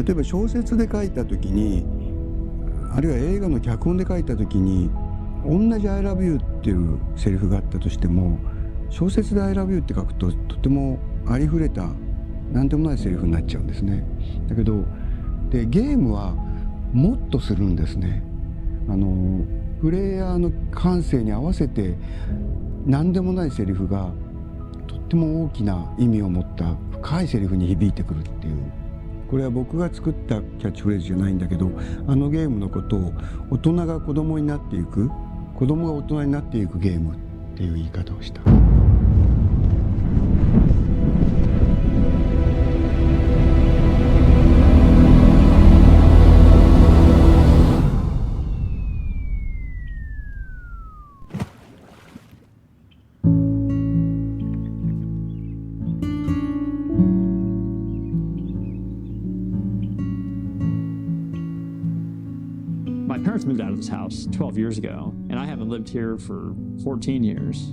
例えば小説で書いた時に、あるいは映画の脚本で書いた時に同じ I love you っていうセリフがあったとしても、小説で I love you って書くととてもありふれた何でもないセリフになっちゃうんですね。だけどゲームはもっとするんですね。プレイヤーの感性に合わせて何でもないセリフがとっても大きな意味を持った深いセリフに響いてくるっていう、これは僕が作ったキャッチフレーズじゃないんだけど、ゲームのことを大人が子供になっていく、子供が大人になっていくゲームっていう言い方をした。My parents moved out of this house 12 years ago, and I haven't lived here for 14 years.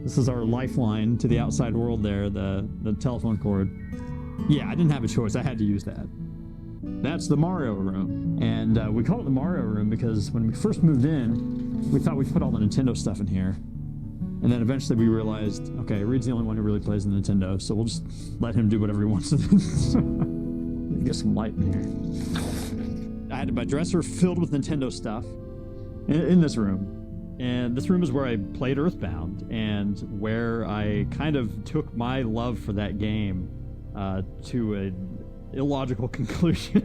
This is our lifeline to the outside world there, the telephone cord. Yeah, I didn't have a choice. I had to use that. That's the Mario room. And we call it the Mario room because when we first moved in, we thought we'd put all the Nintendo stuff in here. And then eventually we realized, okay, Reed's the only one who really plays the Nintendo, so we'll just let him do whatever he wants to do. Get some light in here. I had my dresser filled with Nintendo stuff in this room. And this room is where I played Earthbound and where I kind of took my love for that game to an illogical conclusion.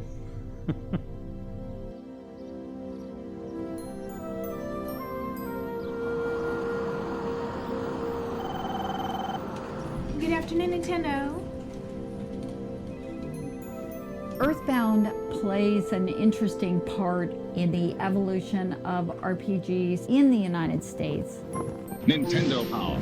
Good afternoon, Nintendo. Earthbound plays an interesting part in the evolution of RPGs in the United States. Nintendo Power.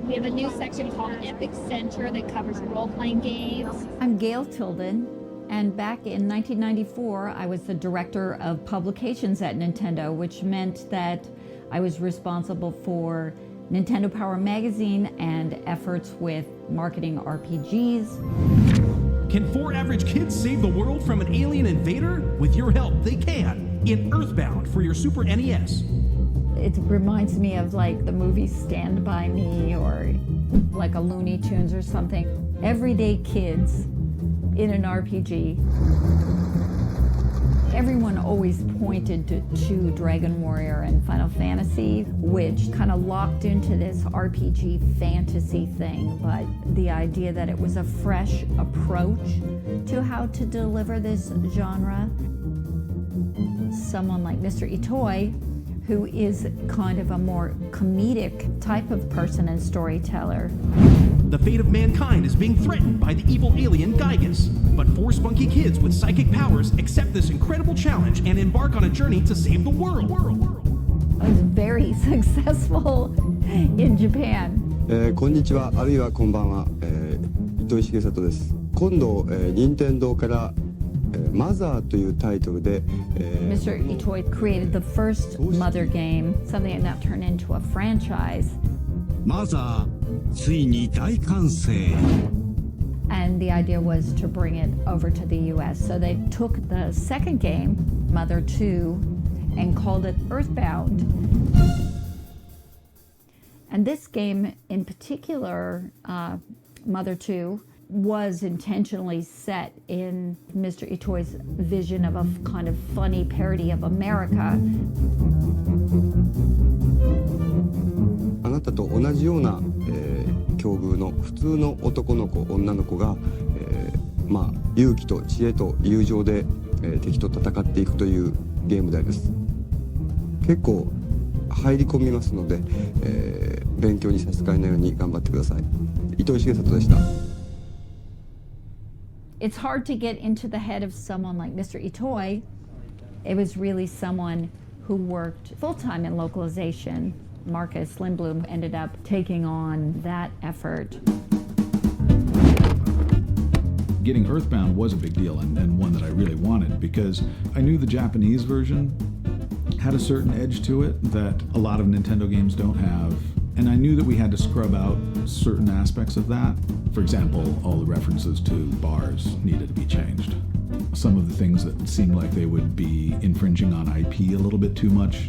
We have a new section called Epic Center that covers role-playing games. I'm Gail Tilden, and back in 1994, I was the director of publications at Nintendo, which meant that I was responsible for Nintendo Power Magazine and efforts with marketing RPGs. Can 4 average kids save the world from an alien invader? With your help, they can. In Earthbound for your Super NES. It reminds me of like the movie Stand By Me or like a Looney Tunes or something. Everyday kids in an RPG. Everyone always pointed to Dragon Warrior and Final Fantasy, which kind of locked into this RPG fantasy thing, but the idea that it was a fresh approach to how to deliver this genre. Someone like Mr. Itoi, who is kind of a more comedic type of person and storyteller. The fate of mankind is being threatened by the evil alien Gygus. But 4 spunky kids with psychic powers accept this incredible challenge and embark on a journey to save the world. I was very successful in Japan. こんにちは、あるいはこんばんは、糸井重里です。今度、任天堂からマザーというタイトルで、Mr. Itoi created the first Mother game, something that now turned into a franchise. マザー、ついに大完成。 And the idea was to bring it over to the US. So they took the second game, Mother 2, and called it Earthbound. And this game in particular, Mother 2, was intentionally set in Mr. Itoi's vision of a kind of funny parody of America. あなたと同じような、境遇の普通の男の子女の子が、勇気と知恵と友情で、敵と戦っていくというゲームです。結構入り込みますので、勉強に差し支えないように頑張ってください。糸井重里でした。It's hard to get into the head of someone like Mr. Itoi. It was really someone who worked full-time in localization. Marcus Lindblom ended up taking on that effort. Getting Earthbound was a big deal and one that I really wanted because I knew the Japanese version had a certain edge to it that a lot of Nintendo games don't have, And I knew that we had to scrub out certain aspects of that. For example, all the references to bars needed to be changed. Some of the things that seemed like they would be infringing on IP a little bit too much.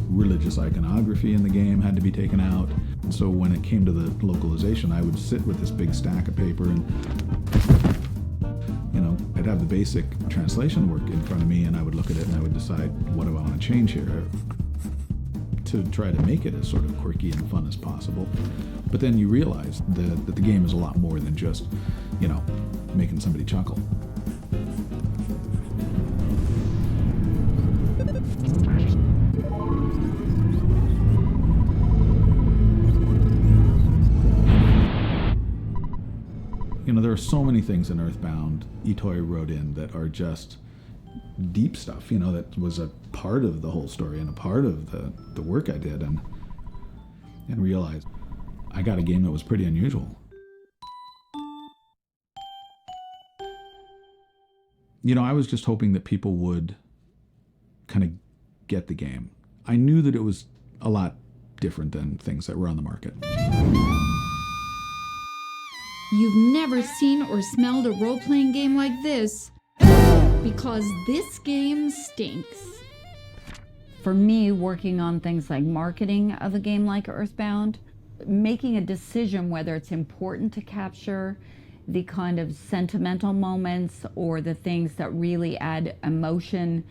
Religious iconography in the game had to be taken out. So when it came to the localization, I would sit with this big stack of paper and, I'd have the basic translation work in front of me, and I would look at it and I would decide, what do I want to change here to try to make it as sort of quirky and fun as possible. But then you realize that the game is a lot more than just, making somebody chuckle. There are so many things in Earthbound Itoi wrote in that are just deep stuff, that was a part of the whole story and a part of the work I did, and realized I got a game that was pretty unusual. I was just hoping that people would kind of get the game. I knew that it was a lot different than things that were on the market. You've never seen or smelled a role-playing game like this, because this game stinks. For me, working on things like marketing of a game like Earthbound, making a decision whether it's important to capture the kind of sentimental moments or the things that really add emotion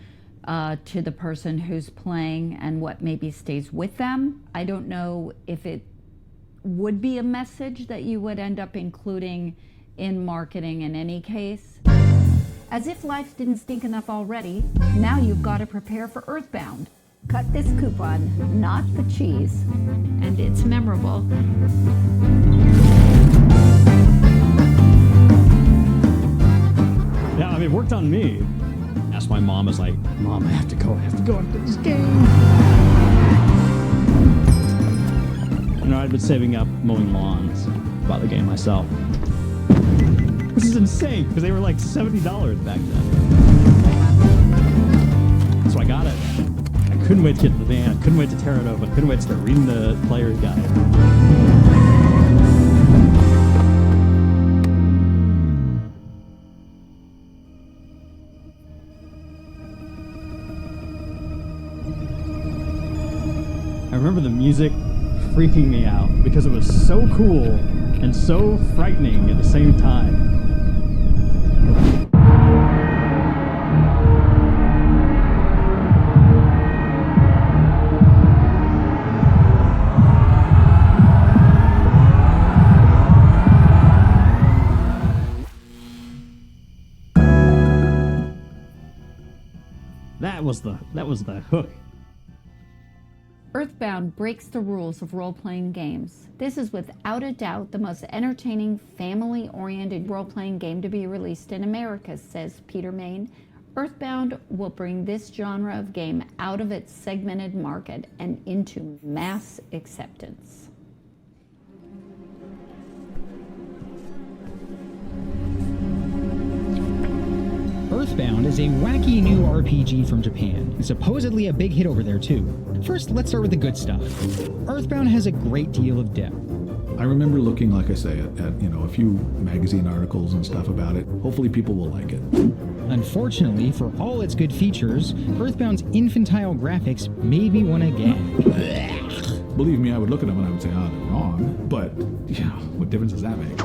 to the person who's playing and what maybe stays with them. I don't know if it would be a message that you would end up including in marketing in any case. As if life didn't stink enough already, now you've got to prepare for Earthbound. Cut this coupon, not the cheese. And it's memorable. Yeah, it worked on me. Asked my mom, I was like, Mom, I have to go after this game. I'd been saving up mowing lawns about the game myself. This is insane, because they were like $70 back then. So I got it. I couldn't wait to get the van. I couldn't wait to tear it open. I couldn't wait to start reading the player's guide. I remember the music freaking me out because it was so cool and so frightening at the same time. That was the hook. Earthbound breaks the rules of role-playing games. This is without a doubt the most entertaining, family-oriented role-playing game to be released in America, says Peter Main. Earthbound will bring this genre of game out of its segmented market and into mass acceptance. Earthbound is a wacky new RPG from Japan. It's supposedly a big hit over there too. First, let's start with the good stuff. Earthbound has a great deal of depth. I remember looking, like I say, at a few magazine articles and stuff about it. Hopefully people will like it. Unfortunately, for all its good features, Earthbound's infantile graphics made me want to gag. Believe me, I would look at them and I would say, they're wrong. But, what difference does that make?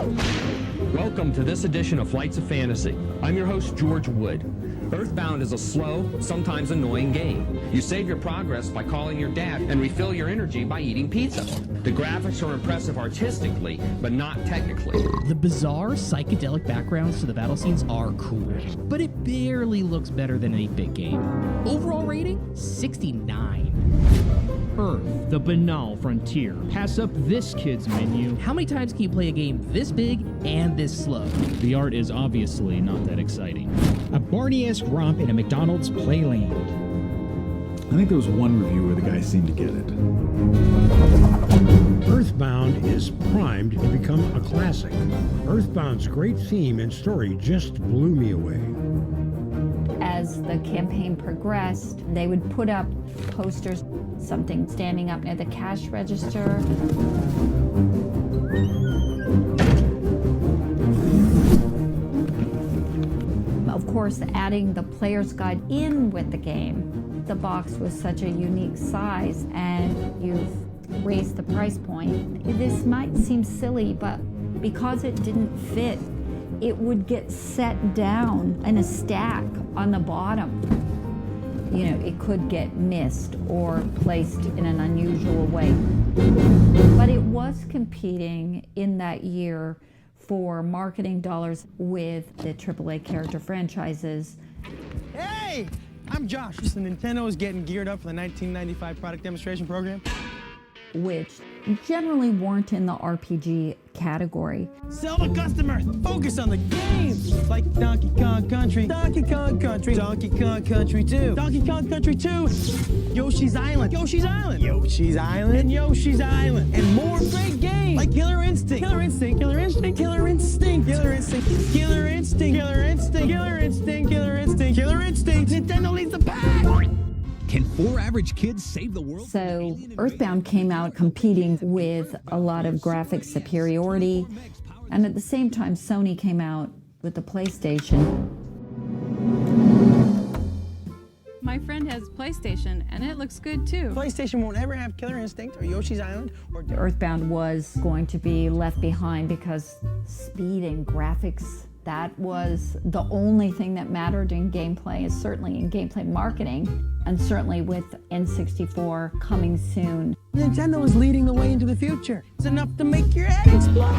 Welcome to this edition of Flights of Fantasy. I'm your host, George Wood. Earthbound is a slow, sometimes annoying game. You save your progress by calling your dad and refill your energy by eating pizza. The graphics are impressive artistically, but not technically. The bizarre, psychedelic backgrounds to the battle scenes are cool, but it barely looks better than an 8-bit game. Overall rating, 69. Earth, the banal frontier. Pass up this kid's menu. How many times can you play a game this big and this slow? The art is obviously not that exciting. A Barney-esque romp in a McDonald's playland. I think there was one review where the guy seemed to get it. Earthbound is primed to become a classic. Earthbound's great theme and story just blew me away. As the campaign progressed, they would put up posters, something standing up near the cash register. Of course, adding the player's guide in with the game. The box was such a unique size, and you've raised the price point. This might seem silly, but because it didn't fit, it would get set down in a stack on the bottom. You know, it could get missed or placed in an unusual way. But it was competing in that year for marketing dollars with the AAA character franchises. Hey, I'm Josh. The Nintendo is getting geared up for the 1995 product demonstration program, which generally weren't in the RPG category. Sell the customer, focus on the games, like Donkey Kong Country, Donkey Kong Country, Donkey Kong Country 2, Donkey Kong Country 2, Yoshi's Island, Yoshi's Island, Yoshi's Island, and Yoshi's Island, and more great games like Killer Instinct, Killer Instinct, Killer Instinct, Killer Instinct, Killer Instinct, Killer Instinct, Killer Instinct, Killer Instinct, Killer Instinct, Killer Instinct. Nintendo leads the pack. Can 4 average kids save the world? So Earthbound came out competing with a lot of graphic superiority, and at the same time Sony came out with the PlayStation. My friend has PlayStation, and it looks good too. PlayStation won't ever have Killer Instinct or Yoshi's Island or... Earthbound was going to be left behind because speed and graphics, that was the only thing that mattered in gameplay, is certainly in gameplay marketing, and certainly with N64 coming soon. Nintendo is leading the way into the future. It's enough to make your head explode.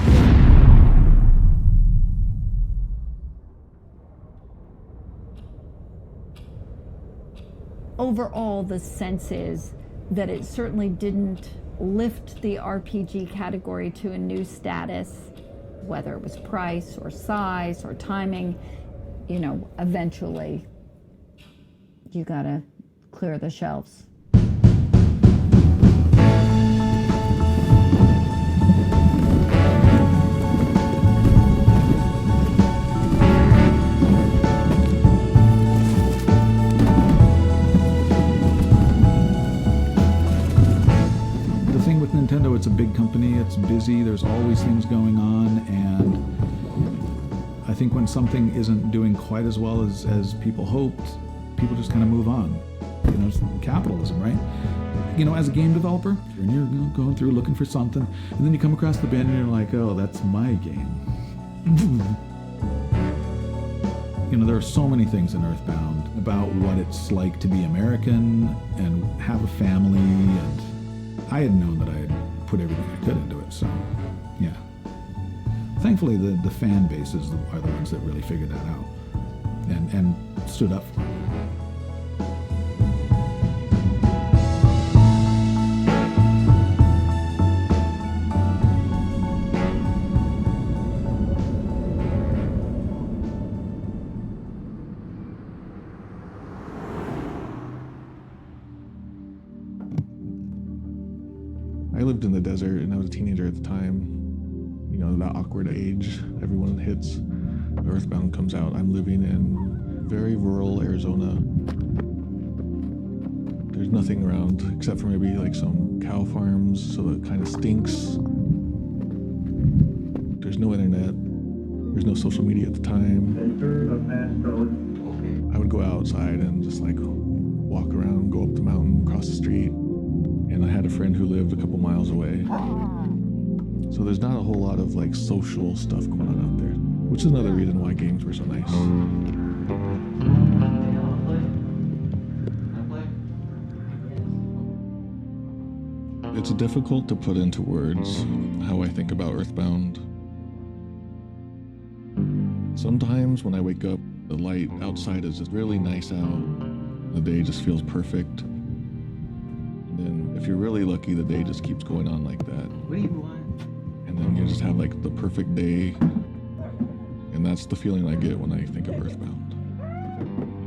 Overall, the sense is that it certainly didn't lift the RPG category to a new status, whether it was price or size or timing. You know, eventually you gotta clear the shelves. Nintendo, it's a big company, it's busy, there's always things going on, and I think when something isn't doing quite as well as people hoped, people just kind of move on. You know, it's capitalism, right? You know, as a game developer, and you're going through looking for something, and then you come across the bin and you're like, oh, that's my game. You know, there are so many things in Earthbound about what it's like to be American and have a family, and I had known that I had put everything I could into it, so yeah. Thankfully, the fan bases are the ones that really figured that out and stood up for it. I lived in the desert and I was a teenager at the time. You know, that awkward age everyone hits. Earthbound comes out. I'm living in very rural Arizona. There's nothing around except for maybe like some cow farms, so it kind of stinks. There's no internet. There's no social media at the time. I would go outside and just like walk around, go up the mountain, cross the street. And I had a friend who lived a couple miles away. So there's not a whole lot of like social stuff going on out there, which is another reason why games were so nice. It's difficult to put into words how I think about Earthbound. Sometimes when I wake up, the light outside is just really nice out. The day just feels perfect. And if you're really lucky, the day just keeps going on like that. What do you want? And then you just have like the perfect day. And that's the feeling I get when I think of Earthbound.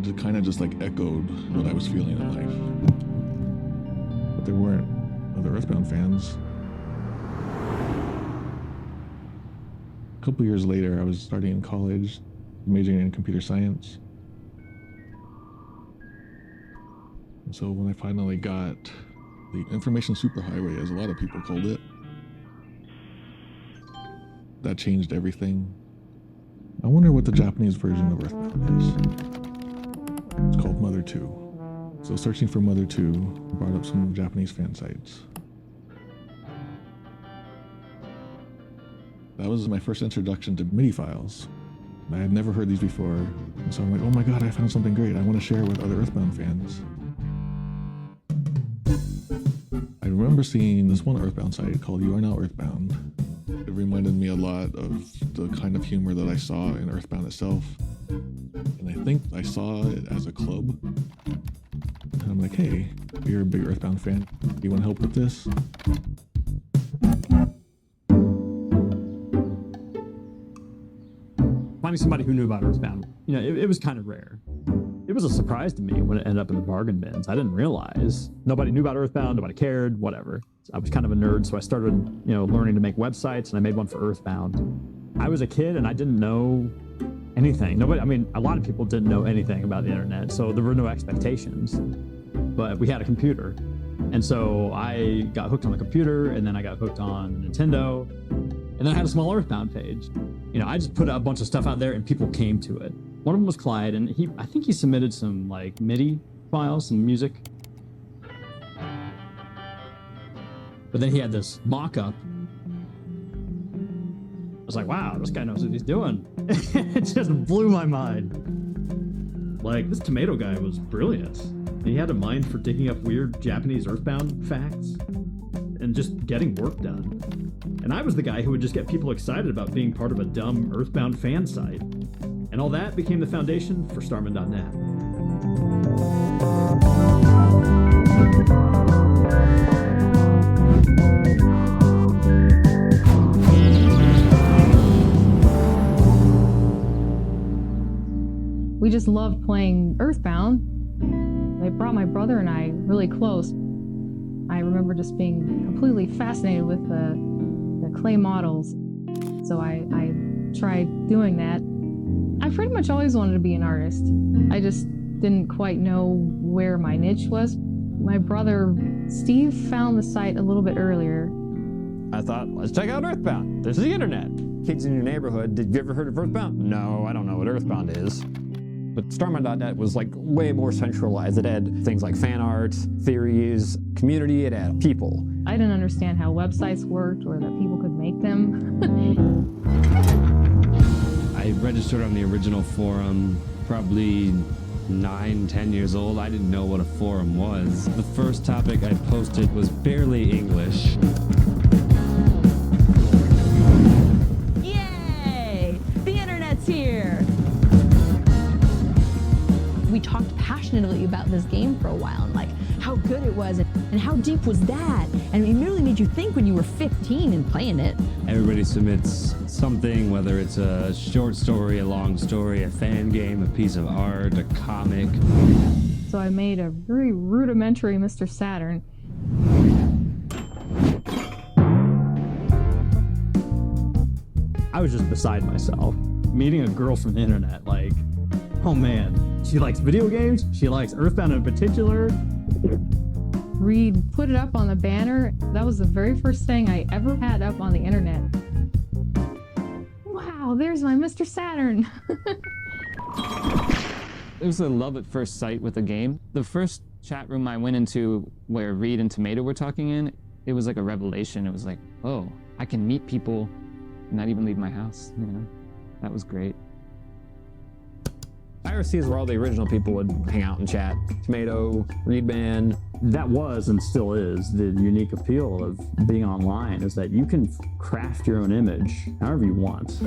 It kind of just like echoed what I was feeling in life. But there weren't other Earthbound fans. A couple years later, I was starting in college, majoring in computer science. So when I finally got the information superhighway, as a lot of people called it, that changed everything. I wonder what the Japanese version of Earthbound is. It's called Mother 2. So searching for Mother 2 brought up some Japanese fan sites. That was my first introduction to MIDI files. I had never heard these before, and so I'm like, oh my god, I found something great. I want to share with other Earthbound fans. I remember seeing this one Earthbound site called You Are Now Earthbound. It reminded me a lot of the kind of humor that I saw in Earthbound itself. And I think I saw it as a club. And I'm like, hey, you're a big Earthbound fan. Do you want to help with this? Finding somebody who knew about Earthbound, you know, it was kind of rare. It was a surprise to me when it ended up in the bargain bins. I didn't realize. Nobody knew about Earthbound, nobody cared, whatever. I was kind of a nerd, so I started, you know, learning to make websites, and I made one for Earthbound. I was a kid, and I didn't know anything. Nobody, I mean, a lot of people didn't know anything about the internet, so there were no expectations. But we had a computer. And so I got hooked on the computer, and then I got hooked on Nintendo, and then I had a small Earthbound page. You know, I just put a bunch of stuff out there, and people came to it. One of them was Clyde, and I think he submitted some like MIDI files, some music. But then he had this mock-up. I was like, wow, this guy knows what he's doing. It just blew my mind. Like, this tomato guy was brilliant. He had a mind for digging up weird Japanese Earthbound facts and just getting work done. And I was the guy who would just get people excited about being part of a dumb Earthbound fan site. And all that became the foundation for Starman.net. We just loved playing Earthbound. They brought my brother and I really close. I remember just being completely fascinated with the clay models. So I tried doing that. I pretty much always wanted to be an artist. I just didn't quite know where my niche was. My brother, Steve, found the site a little bit earlier. I thought, let's check out Earthbound. There's the internet. Kids in your neighborhood, did you ever heard of Earthbound? No, I don't know what Earthbound is. But Starman.net was like way more centralized. It had things like fan art, theories, community, it had people. I didn't understand how websites worked or that people could make them. I registered on the original forum, probably 9, 10 years old. I didn't know what a forum was. The first topic I posted was barely English. Yay! The internet's here! We talked passionately about this game for a while and like how good it was and how deep was that, and it really made you think when you were 15 and playing it. Everybody submits something, whether it's a short story, a long story, a fan game, a piece of art, a comic. So I made a very rudimentary Mr. Saturn. I was just beside myself. Meeting a girl from the internet, like, oh man, she likes video games, she likes Earthbound in particular. Reed put it up on the banner. That was the very first thing I ever had up on the internet. Wow, there's my Mr. Saturn. It was a love at first sight with the game. The first chat room I went into where Reed and Tomato were talking in, it was like a revelation. It was like, oh, I can meet people and not even leave my house, you know? That was great. IRC is where all the original people would hang out and chat. Tomato, Reed Band. That was and still is the unique appeal of being online, is that you can craft your own image however you want.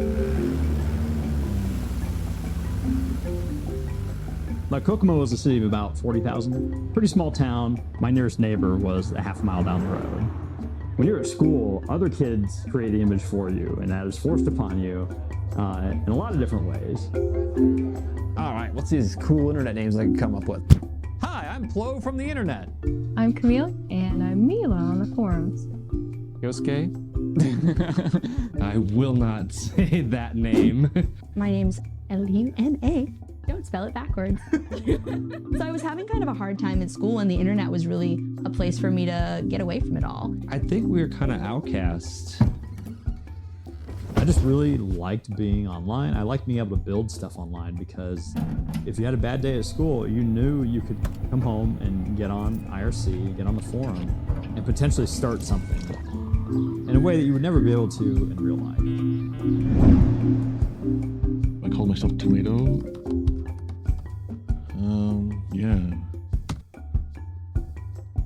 Like Kokomo was a city of about 40,000. Pretty small town. My nearest neighbor was a half mile down the road. When you're at school, other kids create the image for you, and that is forced upon you in a lot of different ways. All right, what's these cool internet names I can come up with? Hi, I'm Plo from the internet. I'm Camille, and I'm Mila on the forums. Yosuke? I will not say that name. My name's Luna. Don't spell it backwards. So I was having kind of a hard time at school, and the internet was really a place for me to get away from it all. I think we were kind of outcasts. I just really liked being online. I liked being able to build stuff online because if you had a bad day at school, you knew you could come home and get on IRC, get on the forum, and potentially start something in a way that you would never be able to in real life. I called myself Tomato. Yeah.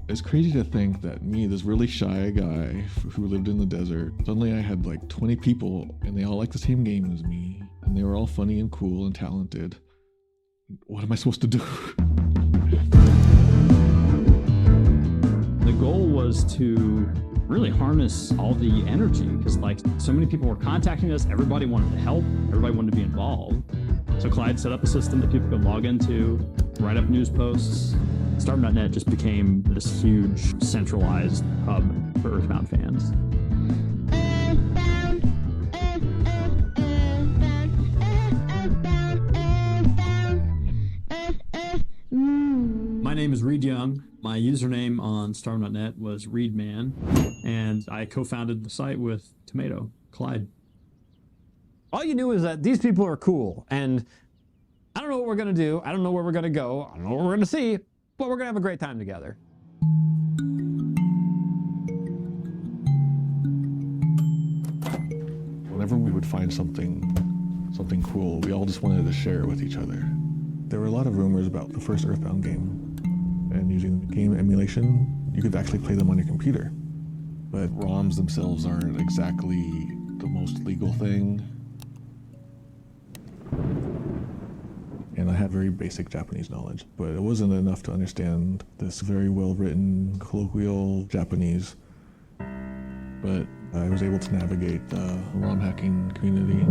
It's crazy to think that me, this really shy guy who lived in the desert, suddenly I had like 20 people and they all liked the same game as me. And they were all funny and cool and talented. What am I supposed to do? The goal was to really harness all the energy because like so many people were contacting us, everybody wanted to help, everybody wanted to be involved. So Clyde set up a system that people could log into, write up news posts. Stardom.net just became this huge centralized hub for Earthbound fans. My name is Reed Young. My username on Stardom.net was ReedMan, and I co-founded the site with Tomato, Clyde. All you knew is that these people are cool, and I don't know what we're gonna do, I don't know where we're gonna go, I don't know what we're gonna see, but we're gonna have a great time together. Whenever we would find something cool, we all just wanted to share it with each other. There were a lot of rumors about the first Earthbound game, and using game emulation, you could actually play them on your computer. But ROMs themselves aren't exactly the most legal thing. And I had very basic Japanese knowledge, but it wasn't enough to understand this very well-written, colloquial Japanese. But I was able to navigate the ROM hacking community.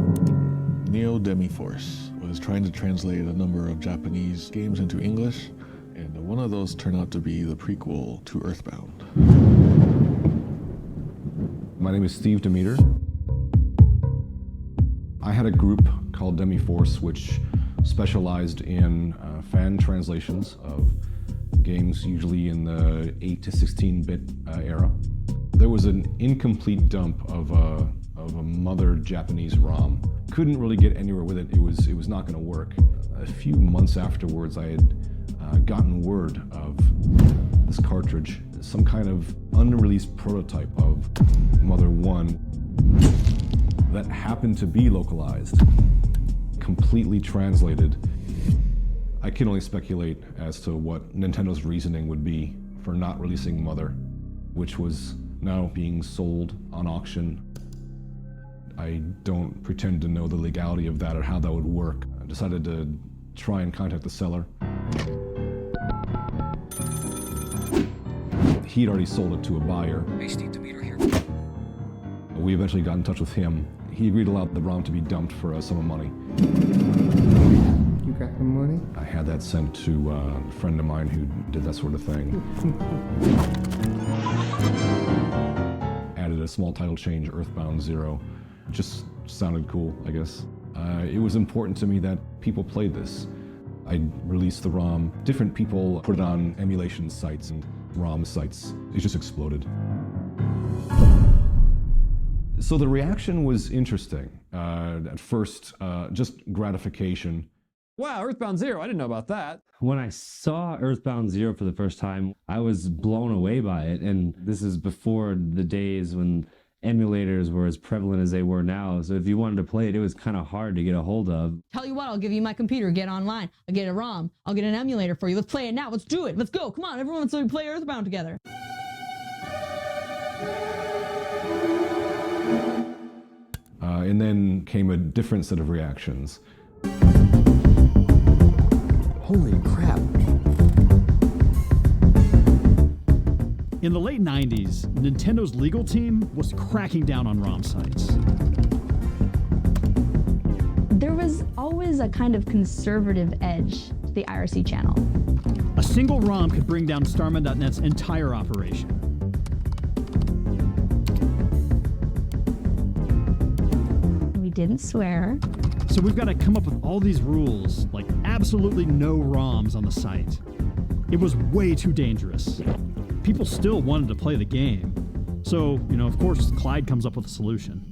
Neo Demi-Force was trying to translate a number of Japanese games into English, and one of those turned out to be the prequel to Earthbound. My name is Steve Demeter. I had a group called Demi-Force, which specialized in fan translations of games, usually in the 8 to 16-bit era. There was an incomplete dump of a mother Japanese ROM. Couldn't really get anywhere with it. It was not going to work. A few months afterwards, I had gotten word of this cartridge, some kind of unreleased prototype of Mother 1 that happened to be localized, completely translated. I can only speculate as to what Nintendo's reasoning would be for not releasing Mother, which was now being sold on auction. I don't pretend to know the legality of that or how that would work. I decided to try and contact the seller. He'd already sold it to a buyer. Hey, Steve Demeter here. We eventually got in touch with him. He agreed to allow the ROM to be dumped for a sum of money. You got the money? I had that sent to a friend of mine who did that sort of thing. Added a small title change, Earthbound 0. Just sounded cool, I guess. It was important to me that people played this. I released the ROM. Different people put it on emulation sites and ROM sites. It just exploded. So the reaction was interesting. At first, just gratification. Wow, Earthbound 0, I didn't know about that. When I saw Earthbound 0 for the first time, I was blown away by it. And this is before the days when emulators were as prevalent as they were now. So if you wanted to play it, it was kind of hard to get a hold of. Tell you what, I'll give you my computer, get online, I'll get a ROM, I'll get an emulator for you. Let's play it now, let's do it, let's go, come on, everyone, so we play Earthbound together. And then came a different set of reactions. Holy crap. In the late 90s, Nintendo's legal team was cracking down on ROM sites. There was always a kind of conservative edge to the IRC channel. A single ROM could bring down Starman.net's entire operation. We didn't swear. So we've got to come up with all these rules, like absolutely no ROMs on the site. It was way too dangerous. People still wanted to play the game. So, of course, Clyde comes up with a solution.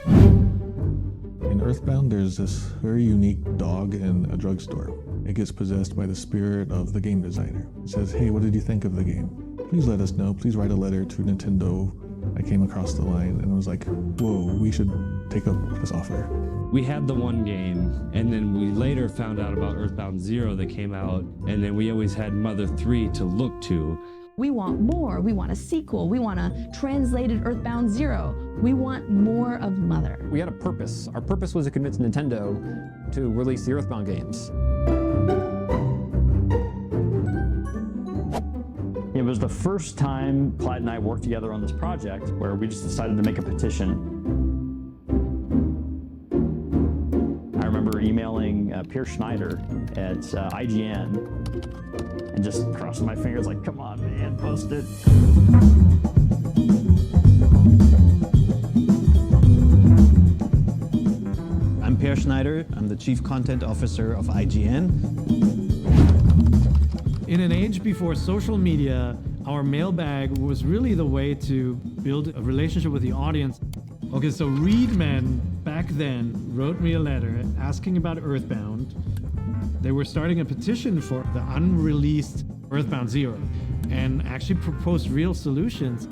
In Earthbound, there's this very unique dog in a drugstore. It gets possessed by the spirit of the game designer. It says, hey, what did you think of the game? Please let us know. Please write a letter to Nintendo. I came across the line and was like, whoa, we should take up this offer. We had the one game, and then we later found out about Earthbound 0 that came out, and then we always had Mother 3 to look to. We want more. We want a sequel. We want a translated Earthbound 0. We want more of Mother. We had a purpose. Our purpose was to convince Nintendo to release the Earthbound games. It was the first time Clyde and I worked together on this project where we just decided to make a petition. I remember emailing Pierre Schneider at IGN and just crossing my fingers like, come on, man, post it. I'm Pierre Schneider. I'm the Chief Content Officer of IGN. In an age before social media, our mailbag was really the way to build a relationship with the audience. Okay, so Reedman back then wrote me a letter asking about Earthbound. They were starting a petition for the unreleased Earthbound 0 and actually proposed real solutions.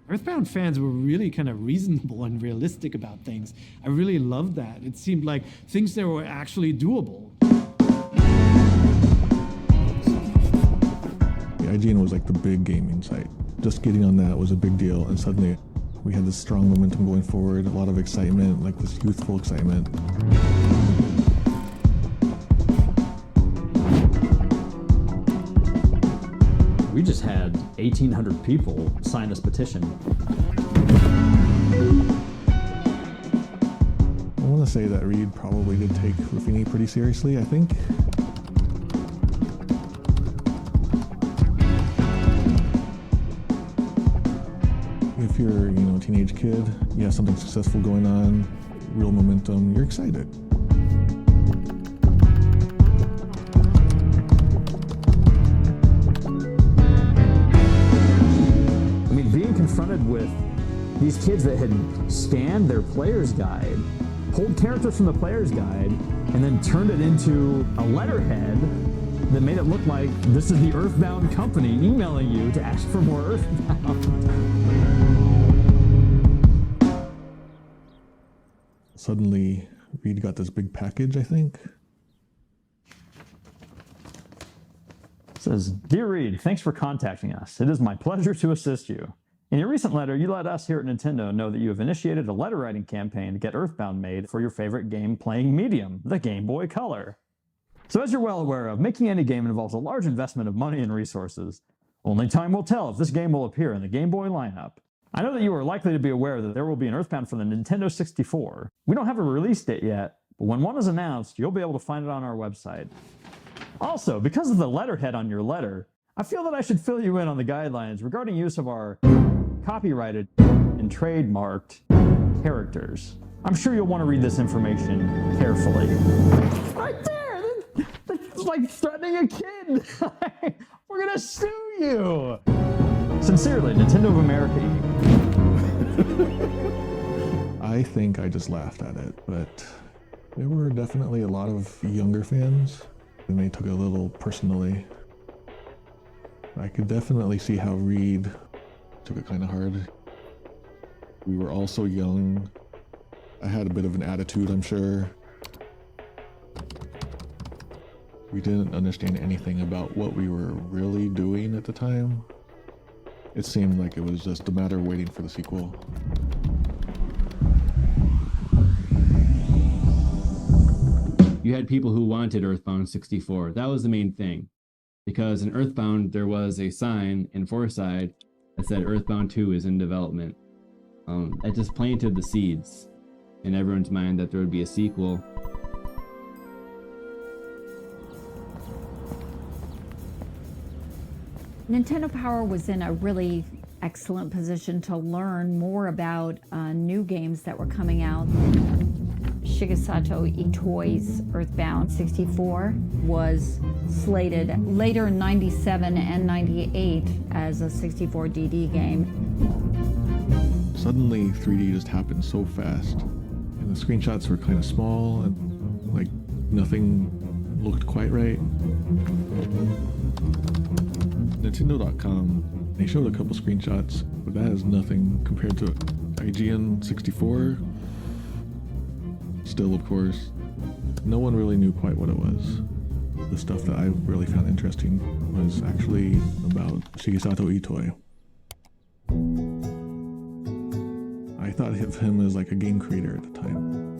Earthbound fans were really kind of reasonable and realistic about things. I really loved that. It seemed like things that were actually doable. IGN was like the big gaming site. Just getting on that was a big deal, and suddenly we had this strong momentum going forward, a lot of excitement, like this youthful excitement. We just had 1,800 people sign this petition. I want to say that Reed probably did take Ruffini pretty seriously, I think. If you're, a teenage kid, you have something successful going on, real momentum, you're excited. I mean, being confronted with these kids that had scanned their player's guide, pulled characters from the player's guide, and then turned it into a letterhead that made it look like this is the Earthbound company emailing you to ask for more Earthbound. Suddenly, Reed got this big package, I think. It says, Dear Reed, thanks for contacting us. It is my pleasure to assist you. In your recent letter, you let us here at Nintendo know that you have initiated a letter writing campaign to get Earthbound made for your favorite game playing medium, the Game Boy Color. So as you're well aware of, making any game involves a large investment of money and resources. Only time will tell if this game will appear in the Game Boy lineup. I know that you are likely to be aware that there will be an Earthbound for the Nintendo 64. We don't have a release date yet, but when one is announced, you'll be able to find it on our website. Also, because of the letterhead on your letter, I feel that I should fill you in on the guidelines regarding use of our copyrighted and trademarked characters. I'm sure you'll want to read this information carefully. Right there! That's like threatening a kid! We're gonna sue you! Sincerely, Nintendo of America. I think I just laughed at it, but there were definitely a lot of younger fans, and they took it a little personally. I could definitely see how Reed took it kind of hard. We were all so young. I had a bit of an attitude, I'm sure. We didn't understand anything about what we were really doing at the time. It seemed like it was just a matter of waiting for the sequel. You had people who wanted Earthbound 64. That was the main thing. Because in Earthbound, there was a sign in Foreside that said Earthbound 2 is in development. That just planted the seeds in everyone's mind that there would be a sequel. Nintendo Power was in a really excellent position to learn more about new games that were coming out. Shigesato Itoi's Earthbound 64 was slated later in 97 and 98 as a 64DD game. Suddenly 3D just happened so fast, and the screenshots were kind of small and like nothing looked quite right. Nintendo.com, they showed a couple screenshots, but that is nothing compared to IGN 64. Still, of course, no one really knew quite what it was. The stuff that I really found interesting was actually about Shigesato Itoi. I thought of him as like a game creator at the time.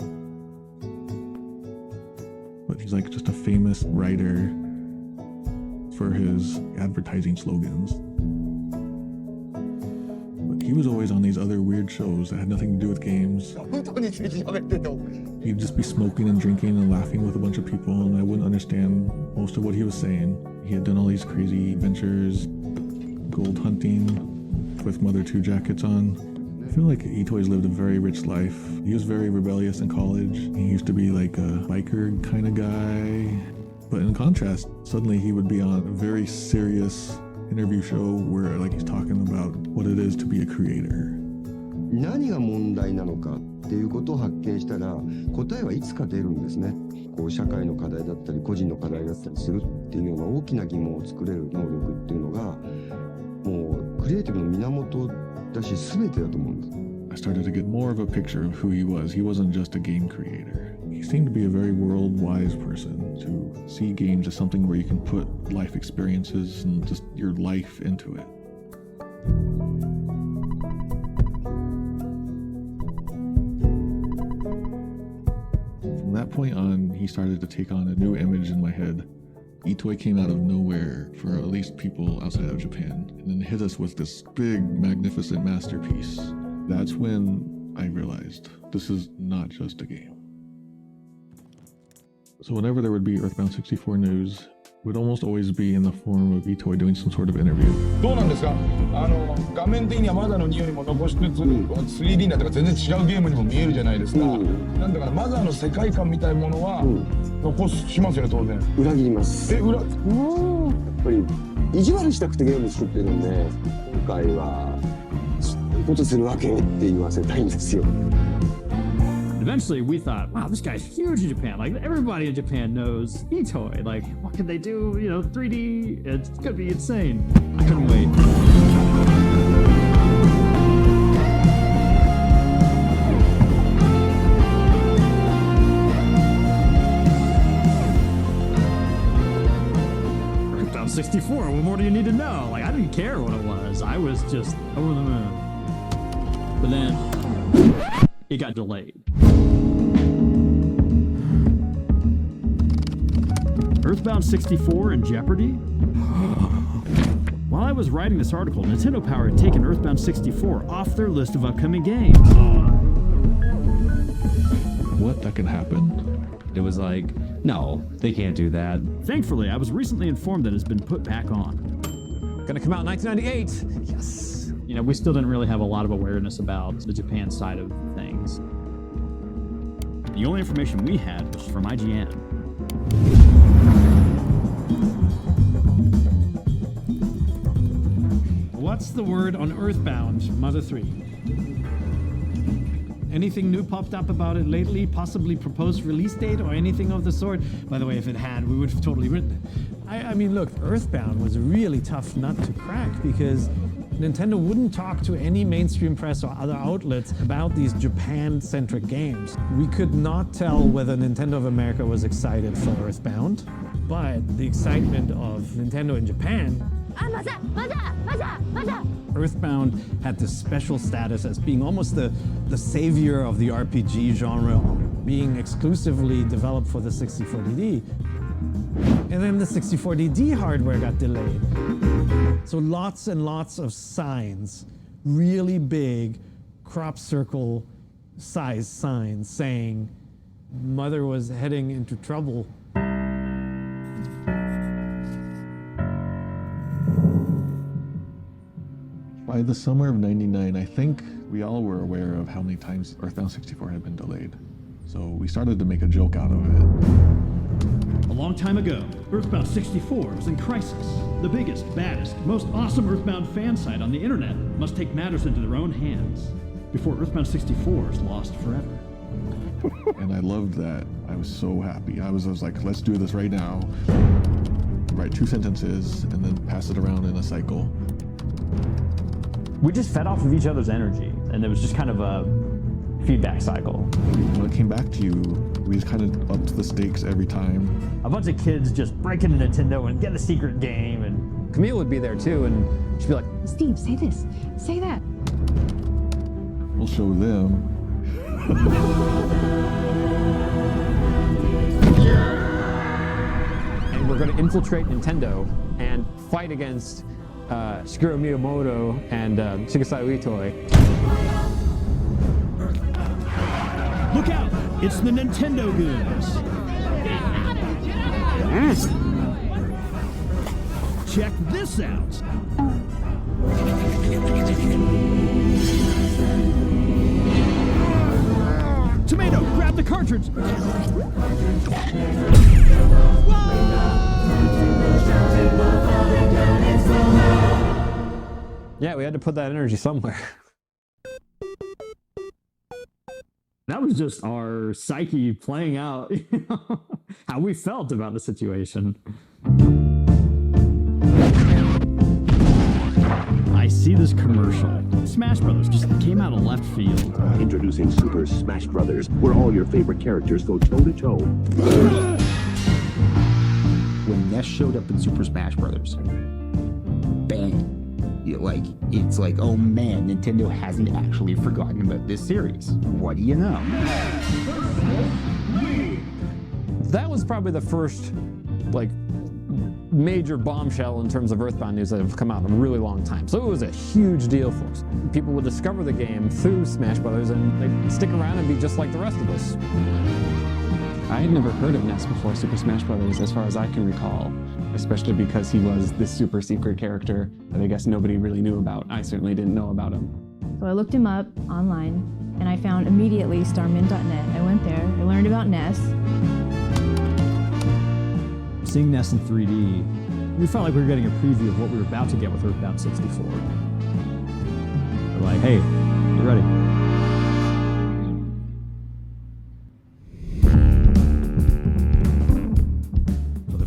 But he's like just a famous writer for his advertising slogans. But he was always on these other weird shows that had nothing to do with games. He'd just be smoking and drinking and laughing with a bunch of people, and I wouldn't understand most of what he was saying. He had done all these crazy adventures, gold hunting with Mother 2 jackets on. I feel like Itoi's lived a very rich life. He was very rebellious in college. He used to be like a biker kind of guy. But in contrast, suddenly he would be on a very serious interview show where like he's talking about what it is to be a creator. 何が問題なのかっていうことを発見したら答えはいつか出るんですね。こう社会の課題だったり個人の課題だったりするっていうような大きな疑問を作れる能力っていうのがもうクリエイティブの源だし全てだと思うんです。I started to get more of a picture of who he was. He wasn't just a game creator. He seemed to be a very world-wise person, to see games as something where you can put life experiences and just your life into it. From that point on, he started to take on a new image in my head. Itoi came out of nowhere for at least people outside of Japan, and then hit us with this big, magnificent masterpiece. That's when I realized this is not just a game. So whenever there would be Earthbound 64 news, it would almost always be in the form of Itoi doing some sort of interview. どうなんですか？画面的にはまだの匂いも残しつつ、3D になったら全然違うゲームにも見えるじゃないですか。なんだからマザーの世界観みたいなものは残しますよね当然。裏切ります。やっぱり意地悪したくてゲーム作ってるんで、今回はそういうことするわけって言わせたいんですよ。Eventually, we thought, wow, this guy's huge in Japan. Like, everybody in Japan knows Itoi. Like, what can they do? 3D, it's gonna be insane. I couldn't wait. Earthbound 64, what more do you need to know? Like, I didn't care what it was. I was just over the moon. But then, it got delayed. Earthbound 64 in jeopardy? While I was writing this article, Nintendo Power had taken Earthbound 64 off their list of upcoming games. What? That can happen? It was like, no, they can't do that. Thankfully, I was recently informed that it's been put back on. Gonna come out in 1998. Yes. We still didn't really have a lot of awareness about the Japan side of things. The only information we had was from IGN. What's the word on Earthbound, Mother 3? Anything new popped up about it lately? Possibly proposed release date or anything of the sort? By the way, if it had, we would have totally written it. I mean, look, Earthbound was a really tough nut to crack because Nintendo wouldn't talk to any mainstream press or other outlets about these Japan-centric games. We could not tell whether Nintendo of America was excited for Earthbound, but the excitement of Nintendo in Japan, Earthbound had this special status as being almost the savior of the RPG genre, being exclusively developed for the 64DD. And then the 64DD hardware got delayed. So lots and lots of signs, really big crop circle size signs saying Mother was heading into trouble. By the summer of '99, I think we all were aware of how many times Earthbound 64 had been delayed. So we started to make a joke out of it. A long time ago, Earthbound 64 was in crisis. The biggest, baddest, most awesome Earthbound fan site on the internet must take matters into their own hands before Earthbound 64 is lost forever. And I loved that. I was so happy. I was like, let's do this right now. Write 2 sentences and then pass it around in a cycle. We just fed off of each other's energy, and it was just kind of a feedback cycle. When it came back to you, we just kind of upped the stakes every time. A bunch of kids just break into Nintendo and get a secret game, and Camille would be there too, and she'd be like, Steve, say this, say that. We'll show them. And we're going to infiltrate Nintendo and fight against Shigeru Miyamoto and Shigesato Itoi. Look out! It's the Nintendo goons! Check this out! Tomato, grab the cartridge! Yeah, we had to put that energy somewhere. that was just our psyche playing out, you know, how we felt about the situation. I see this commercial. Smash Brothers just came out of left field. Introducing Super Smash Brothers, where all your favorite characters go toe-to-toe. When Ness showed up in Super Smash Brothers, bang. It's like, oh man, Nintendo hasn't actually forgotten about this series. What do you know? That was probably the first, major bombshell in terms of Earthbound news that have come out in a really long time. So it was a huge deal for us. People would discover the game through Smash Brothers and they'd stick around and be just like the rest of us. I had never heard of Ness before Super Smash Brothers, as far as I can recall, especially because he was this super secret character that I guess nobody really knew about. I certainly didn't know about him. So I looked him up online, and I found immediately starmin.net. I went there, I learned about Ness. Seeing Ness in 3D, we felt like we were getting a preview of what we were about to get with Earthbound 64. We're like, hey, get ready.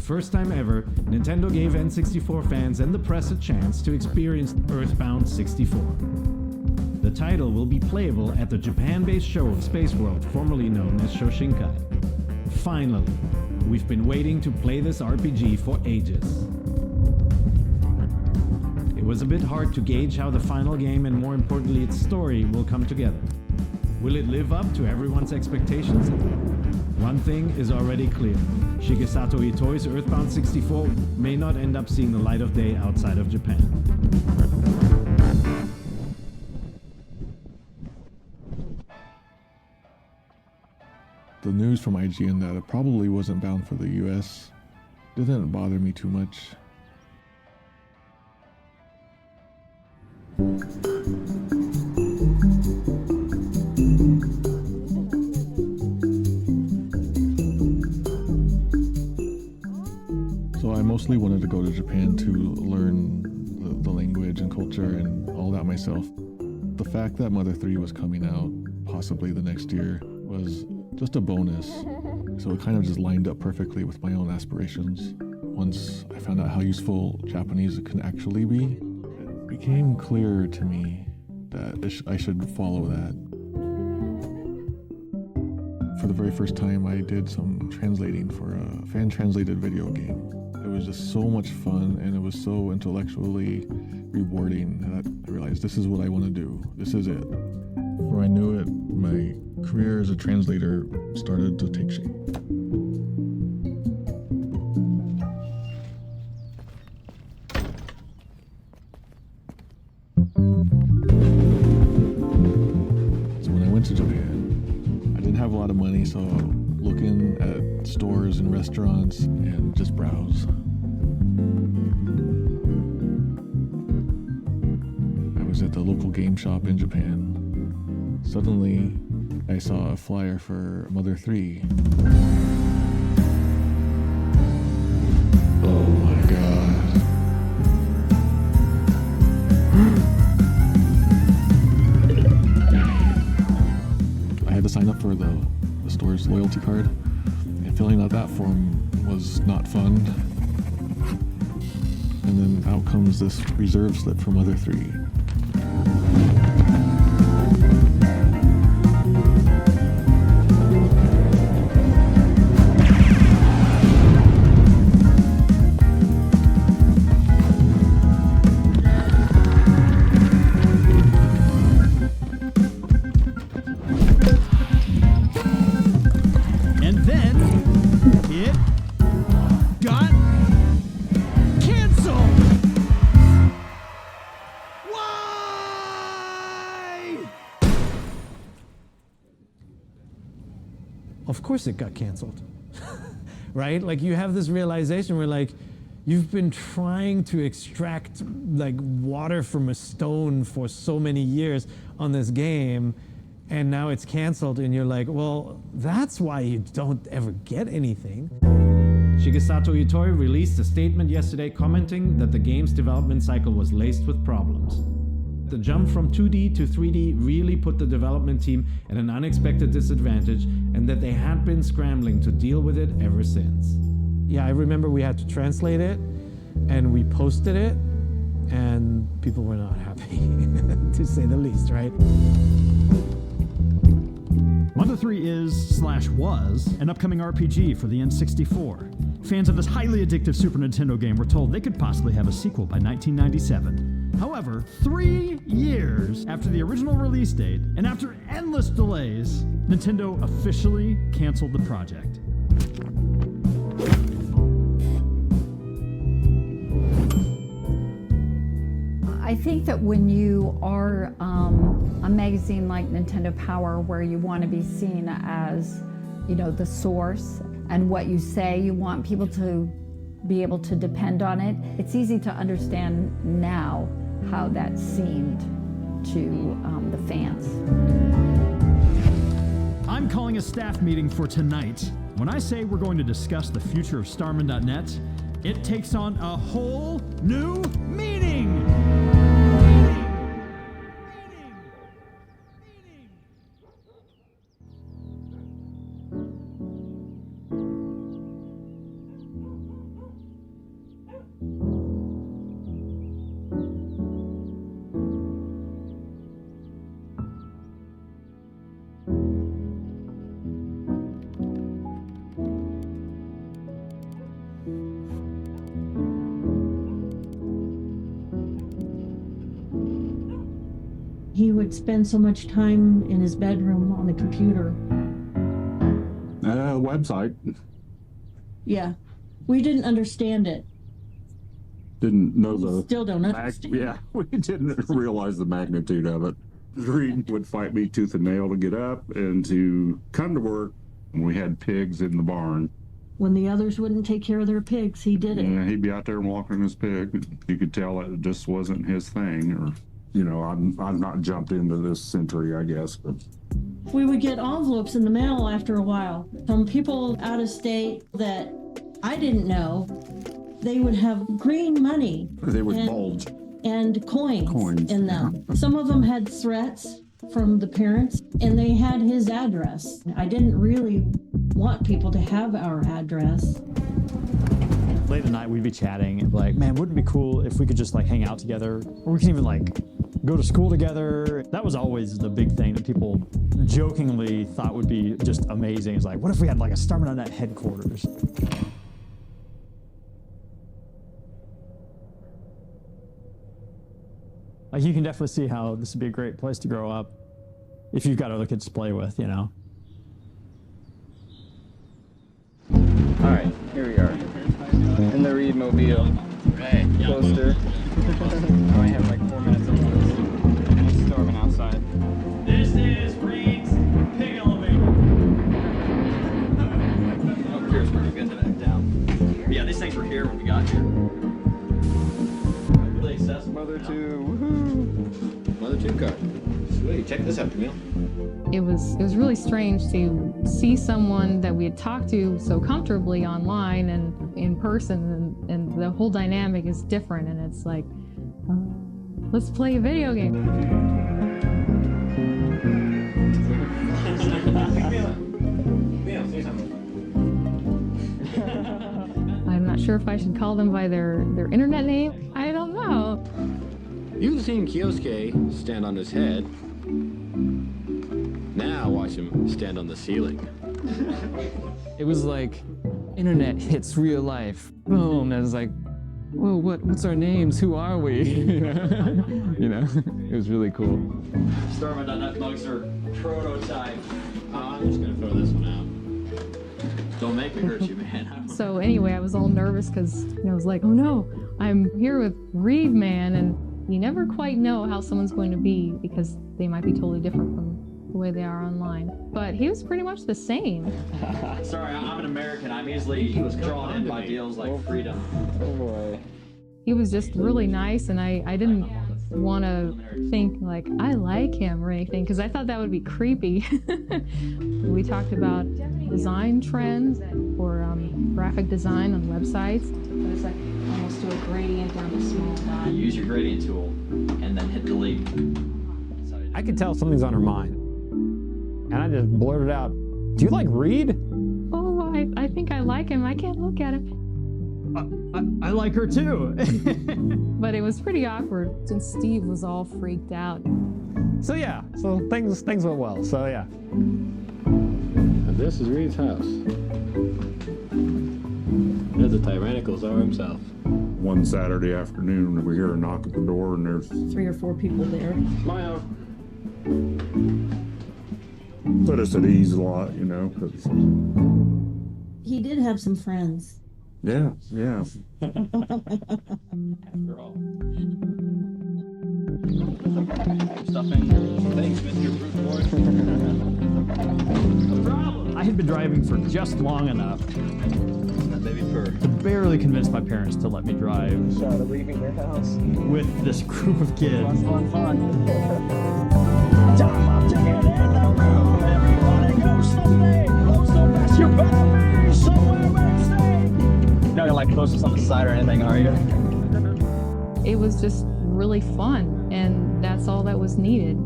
First time ever, Nintendo gave N64 fans and the press a chance to experience Earthbound 64. The title will be playable at the Japan-based show of Space World, formerly known as Shoshinkai. Finally, we've been waiting to play this RPG for ages. It was a bit hard to gauge how the final game and more importantly its story will come together. Will it live up to everyone's expectations? One thing is already clear. Shigesato Itoi's Earthbound 64 may not end up seeing the light of day outside of Japan. The news from IGN that it probably wasn't bound for the US didn't bother me too much. So I mostly wanted to go to Japan to learn the language and culture and all that myself. The fact that Mother 3 was coming out possibly the next year was just a bonus. So it kind of just lined up perfectly with my own aspirations. Once I found out how useful Japanese can actually be, it became clearer to me that I should follow that. For the very first time, I did some translating for a fan-translated video game. It was just so much fun, and it was so intellectually rewarding that I realized this is what I want to do. This is it. Before I knew it, my career as a translator started to take shape. So when I went to Japan, I didn't have a lot of money, so looking at stores and restaurants and just browse. I was at the local game shop in Japan. Suddenly, I saw a flyer for Mother 3. Oh my god. I had to sign up for the store's loyalty card, and filling out that form was not fun. And then out comes this reserve slip for Mother 3. And then it got canceled. Why? Of course it got canceled. Right? Like you have this realization where like you've been trying to extract like water from a stone for so many years on this game, and now it's canceled and you're like, well, that's why you don't ever get anything. Shigesato Itoi released a statement yesterday commenting that the game's development cycle was laced with problems. The jump from 2D to 3D really put the development team at an unexpected disadvantage, and that they had been scrambling to deal with it ever since. Yeah, I remember we had to translate it and we posted it and people were not happy, to say the least, right? Mother 3 is/was an upcoming RPG for the N64. Fans of this highly addictive Super Nintendo game were told they could possibly have a sequel by 1997. However, 3 years after the original release date, and after endless delays, Nintendo officially canceled the project. I think that when you are a magazine like Nintendo Power, where you want to be seen as, you know, the source, and what you say, you want people to be able to depend on it, it's easy to understand now how that seemed to the fans. I'm calling a staff meeting for tonight. When I say we're going to discuss the future of Starman.net, it takes on a whole new meaning. He would spend so much time in his bedroom on the computer. Website. Yeah. We didn't understand it. Didn't know the... Still don't understand. Yeah, we didn't realize the magnitude of it. Reed would fight me tooth and nail to get up and to come to work. We had pigs in the barn. When the others wouldn't take care of their pigs, he did it. Yeah, he'd be out there walking his pig. You could tell it just wasn't his thing, or... You know, I've not jumped into this century, I guess. But. We would get envelopes in the mail after a while from people out of state that I didn't know. They would have green money. They would bulge. And coins in them. Some of them had threats from the parents, and they had his address. I didn't really want people to have our address. Late at night, we'd be chatting and like, man, wouldn't it be cool if we could just like hang out together? Or we can even like go to school together. That was always the big thing that people jokingly thought would be just amazing. It's like, what if we had like a Starman.net headquarters? Like, you can definitely see how this would be a great place to grow up if you've got other kids to play with, you know? All right, here we are in the Reed Mobile. Right, poster. I only have like 4 minutes of this. And it's storming outside. This is Reed's pig elevator. Oh, Pierce, pretty good to back down. Yeah, these things were here when we got here. Really accessible. Mother 2, woohoo! Mother 2 card. Sweet, check this out, Camille. It was really strange to see someone that we had talked to so comfortably online and in person, and the whole dynamic is different, and it's like, let's play a video game. I'm not sure if I should call them by their internet name. I don't know. You've seen Kyosuke stand on his head. Now watch him stand on the ceiling. It was like internet hits real life. Boom. And it was like, whoa, what's our names? Who are we? You know, it was really cool. Starman.net mugs are prototype. I'm just gonna throw this one out. Don't make me hurt you, man. So anyway, I was all nervous because I was like, oh no, I'm here with Reed Man, and you never quite know how someone's going to be because they might be totally different from the way they are online. But he was pretty much the same. Sorry, I'm an American. I'm easily drawn in by deals like Freedom. Oh boy. He was just really nice, and I didn't want to think like I like him or anything because I thought that would be creepy. We talked about design trends for graphic design on websites. But it's like almost do a gradient down to small dot. Use your gradient tool and then hit delete. I could tell something's on her mind. And I just blurted out, do you like Reed? Oh, I think I like him. I can't look at him. I like her too. But it was pretty awkward since Steve was all freaked out. So yeah, so things went well, so yeah. And this is Reed's house. There's the tyrannical czar himself. One Saturday afternoon, we hear a knock at the door, and there's 3 or 4 people there. Smile. put us at ease a lot, you know, because He did have some friends. yeah. After all. Stuffing. Thanks, Mr. Brute Boy. I had been driving for just long enough to barely convince my parents to let me drive Shot of leaving their house with this group of kids. Time to get in the room. Everybody go someday. Close the best you better be somewhere backstage. You're not gonna like post this on the side or anything, are you? It was just really fun, and that's all that was needed.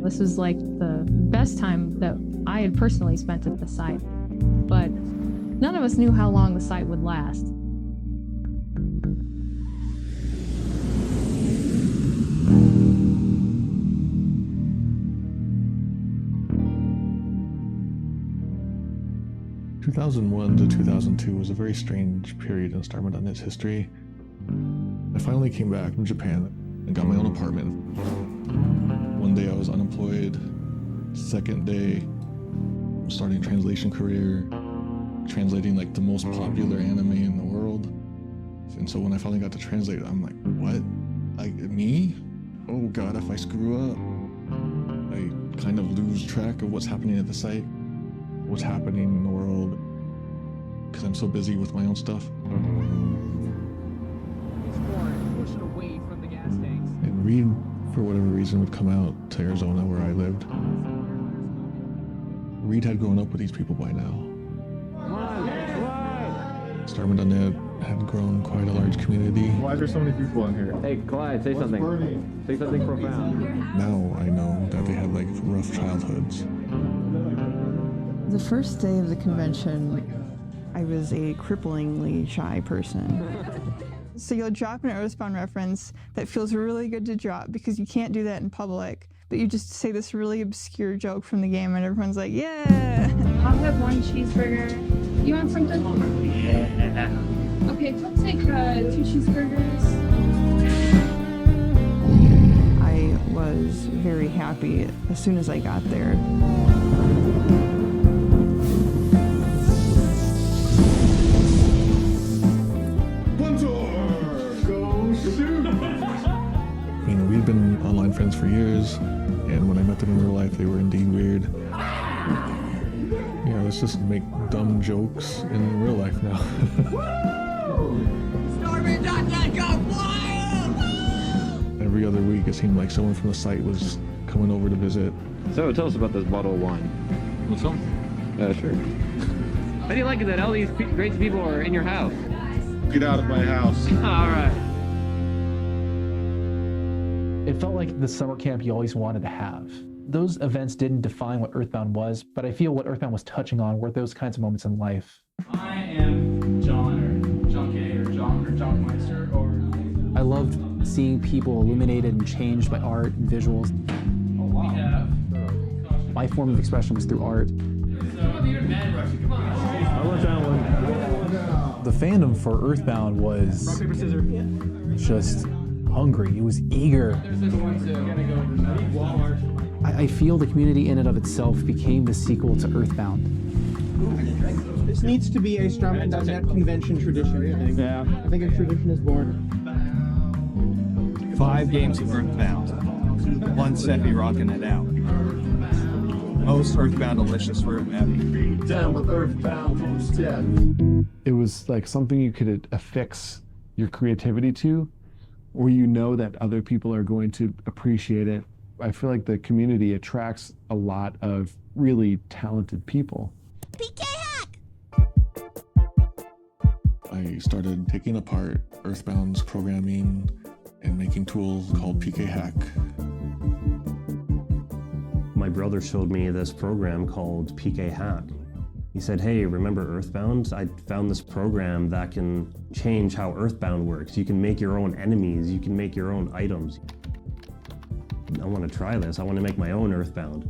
This was like the best time that I had personally spent at the site, but none of us knew how long the site would last. In 2001 to 2002 was a very strange period in Starman.net's history. I finally came back from Japan and got my own apartment. One day I was unemployed. Second day, I'm starting a translation career, translating like the most popular anime in the world. And so when I finally got to translate, I'm like, what? Like, me? Oh God, if I screw up, I kind of lose track of what's happening at the site, what's happening in the world, because I'm so busy with my own stuff. Push it away from the gas tanks. And Reed, for whatever reason, would come out to Arizona where I lived. Reed had grown up with these people by now. Starman.net had grown quite a large community. Why is there so many people in here? Hey, Clyde, say something. Say something profound. Now I know that they had like rough childhoods. The first day of the convention, I was a cripplingly shy person. So you'll drop an Earthbound reference that feels really good to drop because you can't do that in public, but you just say this really obscure joke from the game and everyone's like, yeah! I'll have 1 cheeseburger. You want something? Yeah. Okay, we'll take 2 cheeseburgers. I was very happy as soon as I got there. You know, we'd been online friends for years, and when I met them in real life, they were indeed weird. Yeah, let's just make dumb jokes in real life now. Starman.net got wild! Every other week, it seemed like someone from the site was coming over to visit. So tell us about this bottle of wine. Want some? Sure. How do you like it that all these great people are in your house? Get out of my house. All right. It felt like the summer camp you always wanted to have. Those events didn't define what Earthbound was, but I feel what Earthbound was touching on were those kinds of moments in life. I am John K or John Meister or... I loved seeing people illuminated and changed by art and visuals. Oh, wow. We have... My form of expression was through art. The fandom for Earthbound was Rock, paper, scissors. just hungry. It was eager. I feel the community in and of itself became the sequel to Earthbound. This needs to be a Strawman.net convention tradition, I think. Yeah. I think a tradition is born. 5 games of Earthbound. 1 Seppi rocking it out. Most Earthbound delicious room ever. Down with Earthbound, most dead. It was like something you could affix your creativity to, or you know that other people are going to appreciate it. I feel like the community attracts a lot of really talented people. I started taking apart Earthbound's programming and making tools called PK Hack. My brother showed me this program called PK Hack. He said, hey, remember Earthbound? I found this program that can change how Earthbound works. You can make your own enemies, you can make your own items. I want to try this. I want to make my own Earthbound.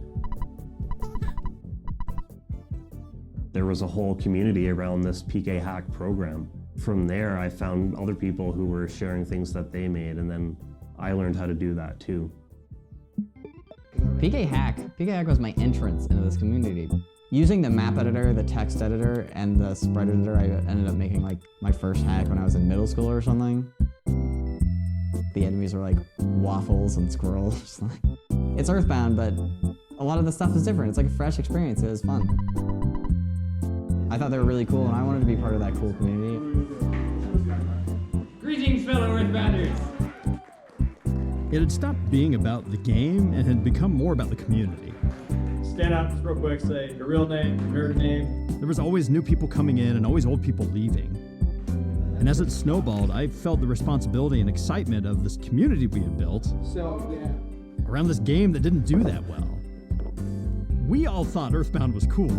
There was a whole community around this PK Hack program. From there, I found other people who were sharing things that they made, and then I learned how to do that too. PK Hack was my entrance into this community. Using the map editor, the text editor, and the sprite editor, I ended up making like my first hack when I was in middle school or something. The enemies were like waffles and squirrels. It's Earthbound, but a lot of the stuff is different. It's like a fresh experience. It was fun. I thought they were really cool, and I wanted to be part of that cool community. Greetings, fellow Earthbounders. It had stopped being about the game and had become more about the community. Stand up just real quick, say your real name, your nerd name. There was always new people coming in and always old people leaving. And as it snowballed, I felt the responsibility and excitement of this community we had built around this game that didn't do that well. We all thought Earthbound was cool.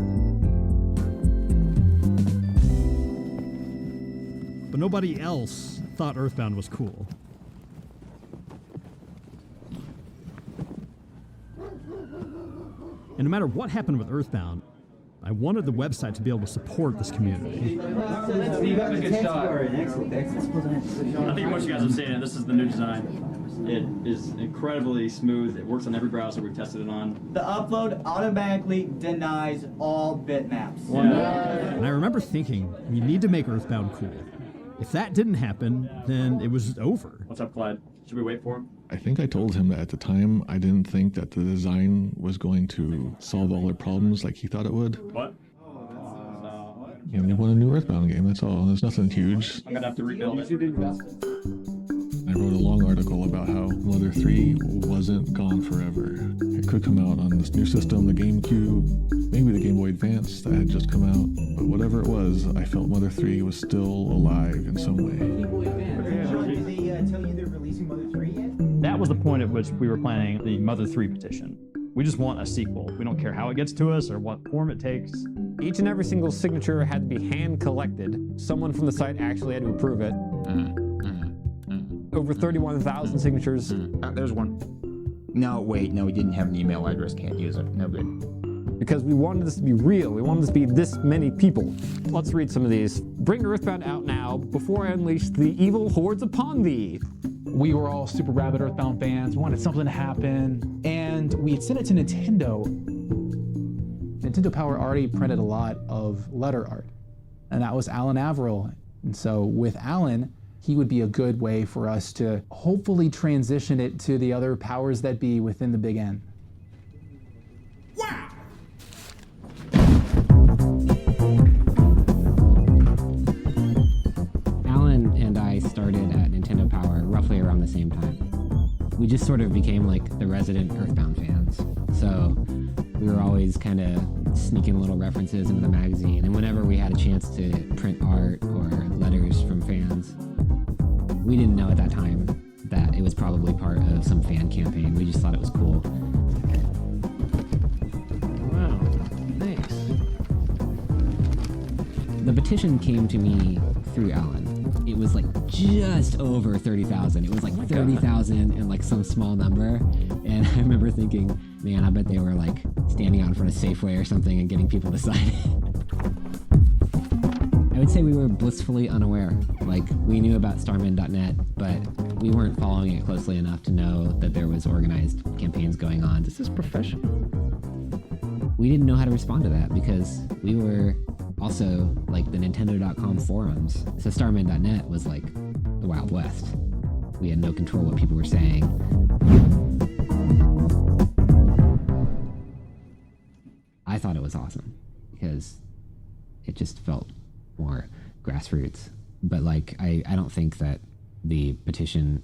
But nobody else thought Earthbound was cool. And no matter what happened with Earthbound, I wanted the website to be able to support this community. I think most of you guys have seen it. This is the new design. It is incredibly smooth. It works on every browser we've tested it on. The upload automatically denies all bitmaps. And I remember thinking, we need to make Earthbound cool. If that didn't happen, then it was over. What's up, Clyde? Should we wait for him? I think I told him that at the time I didn't think that the design was going to solve all their problems like he thought it would. What? You know, they want a new Earthbound game, that's all. There's nothing huge. I'm gonna have to rebuild it. I wrote a long article about how Mother 3 wasn't gone forever. It could come out on this new system, the GameCube, maybe the Game Boy Advance that had just come out. But whatever it was, I felt Mother 3 was still alive in some way. Did they tell you they're releasing Mother 3 yet? That was the point at which we were planning the Mother 3 petition. We just want a sequel. We don't care how it gets to us or what form it takes. Each and every single signature had to be hand collected. Someone from the site actually had to approve it. Over 31,000 signatures. There's one. No, wait, no, we didn't have an email address, can't use it. No good. Because we wanted this to be real. We wanted this to be this many people. Let's read some of these. Bring Earthbound out now before I unleash the evil hordes upon thee. We were all super rabid Earthbound fans. We wanted something to happen. And we had sent it to Nintendo. Nintendo Power already printed a lot of letter art. And that was Alan Averill. And so with Alan, he would be a good way for us to hopefully transition it to the other powers that be within the Big N. Alan and I started at Nintendo Power roughly around the same time. We just sort of became like the resident Earthbound fans. So We were always kind of sneaking little references into the magazine, and whenever we had a chance to print art or letters from fans, we didn't know at that time that it was probably part of some fan campaign. We just thought it was cool. Wow, thanks. The petition came to me through Alan. It was like just over 30,000. It was like 30,000 and like some small number. And I remember thinking, man, I bet they were like standing out in front of Safeway or something and getting people to sign it. I would say we were blissfully unaware. Like, we knew about starman.net, but we weren't following it closely enough to know that there was organized campaigns going on. This is professional. We didn't know how to respond to that because we were also like the Nintendo.com forums. So starman.net was like the Wild West. We had no control what people were saying. I thought it was awesome because it just felt more grassroots. But like, I don't think that the petition,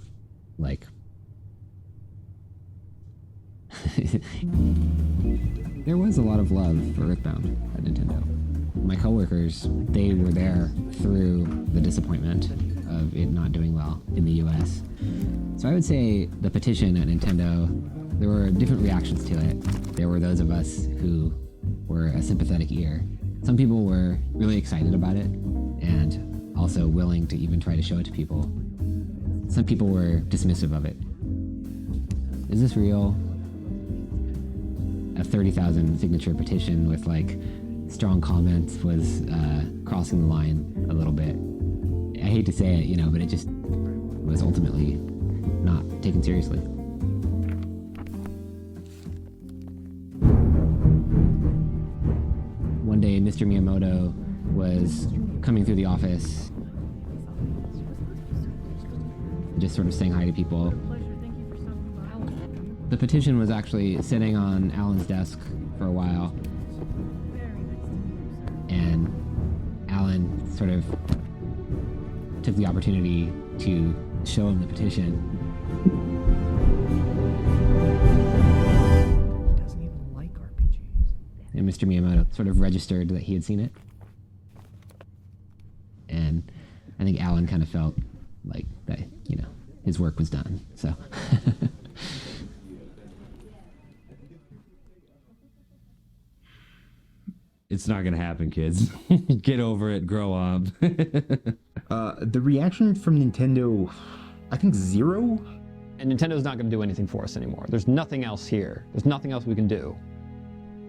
like, there was a lot of love for Earthbound at Nintendo. My coworkers, they were there through the disappointment of it not doing well in the US. So I would say the petition at Nintendo, there were different reactions to it. There were those of us who were a sympathetic ear. Some people were really excited about it and also willing to even try to show it to people. Some people were dismissive of it. Is this real? A 30,000 signature petition with like strong comments was crossing the line a little bit. I hate to say it, you know, but it just was ultimately not taken seriously. One day, Mr. Miyamoto was coming through the office, just sort of saying hi to people. The petition was actually sitting on Alan's desk for a while, and Alan sort of took the opportunity to show him the petition. He doesn't even like RPGs. And Mr. Miyamoto sort of registered that he had seen it. And I think Alan kind of felt like that, you know, his work was done, so. It's not gonna happen, kids. Get over it, grow up. The reaction from Nintendo, I think 0. And Nintendo's not gonna do anything for us anymore. There's nothing else here. There's nothing else we can do.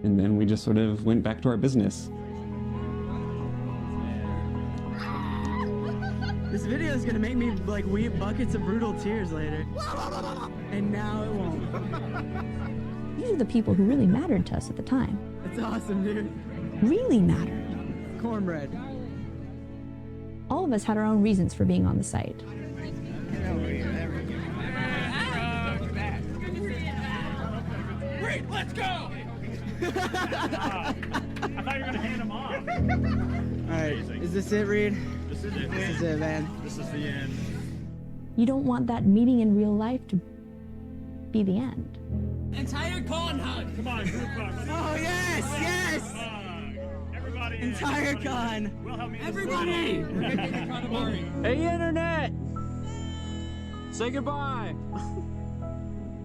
And then we just sort of went back to our business. This video is gonna make me like weep buckets of brutal tears later. And now it won't. These are the people who really mattered to us at the time. That's awesome, dude. Really mattered. Cornbread. All of us had our own reasons for being on the site. Wait, let's go! I thought you were gonna hand them off. Alright, is this it, Reed? This is it. This is it, man. This is the end. You don't want that meeting in real life to be the end. Entire con hug! Come on, group hug. Oh, yes, yes! Everybody. Entire con! We'll help you. Everybody! Hey, Internet! Say goodbye!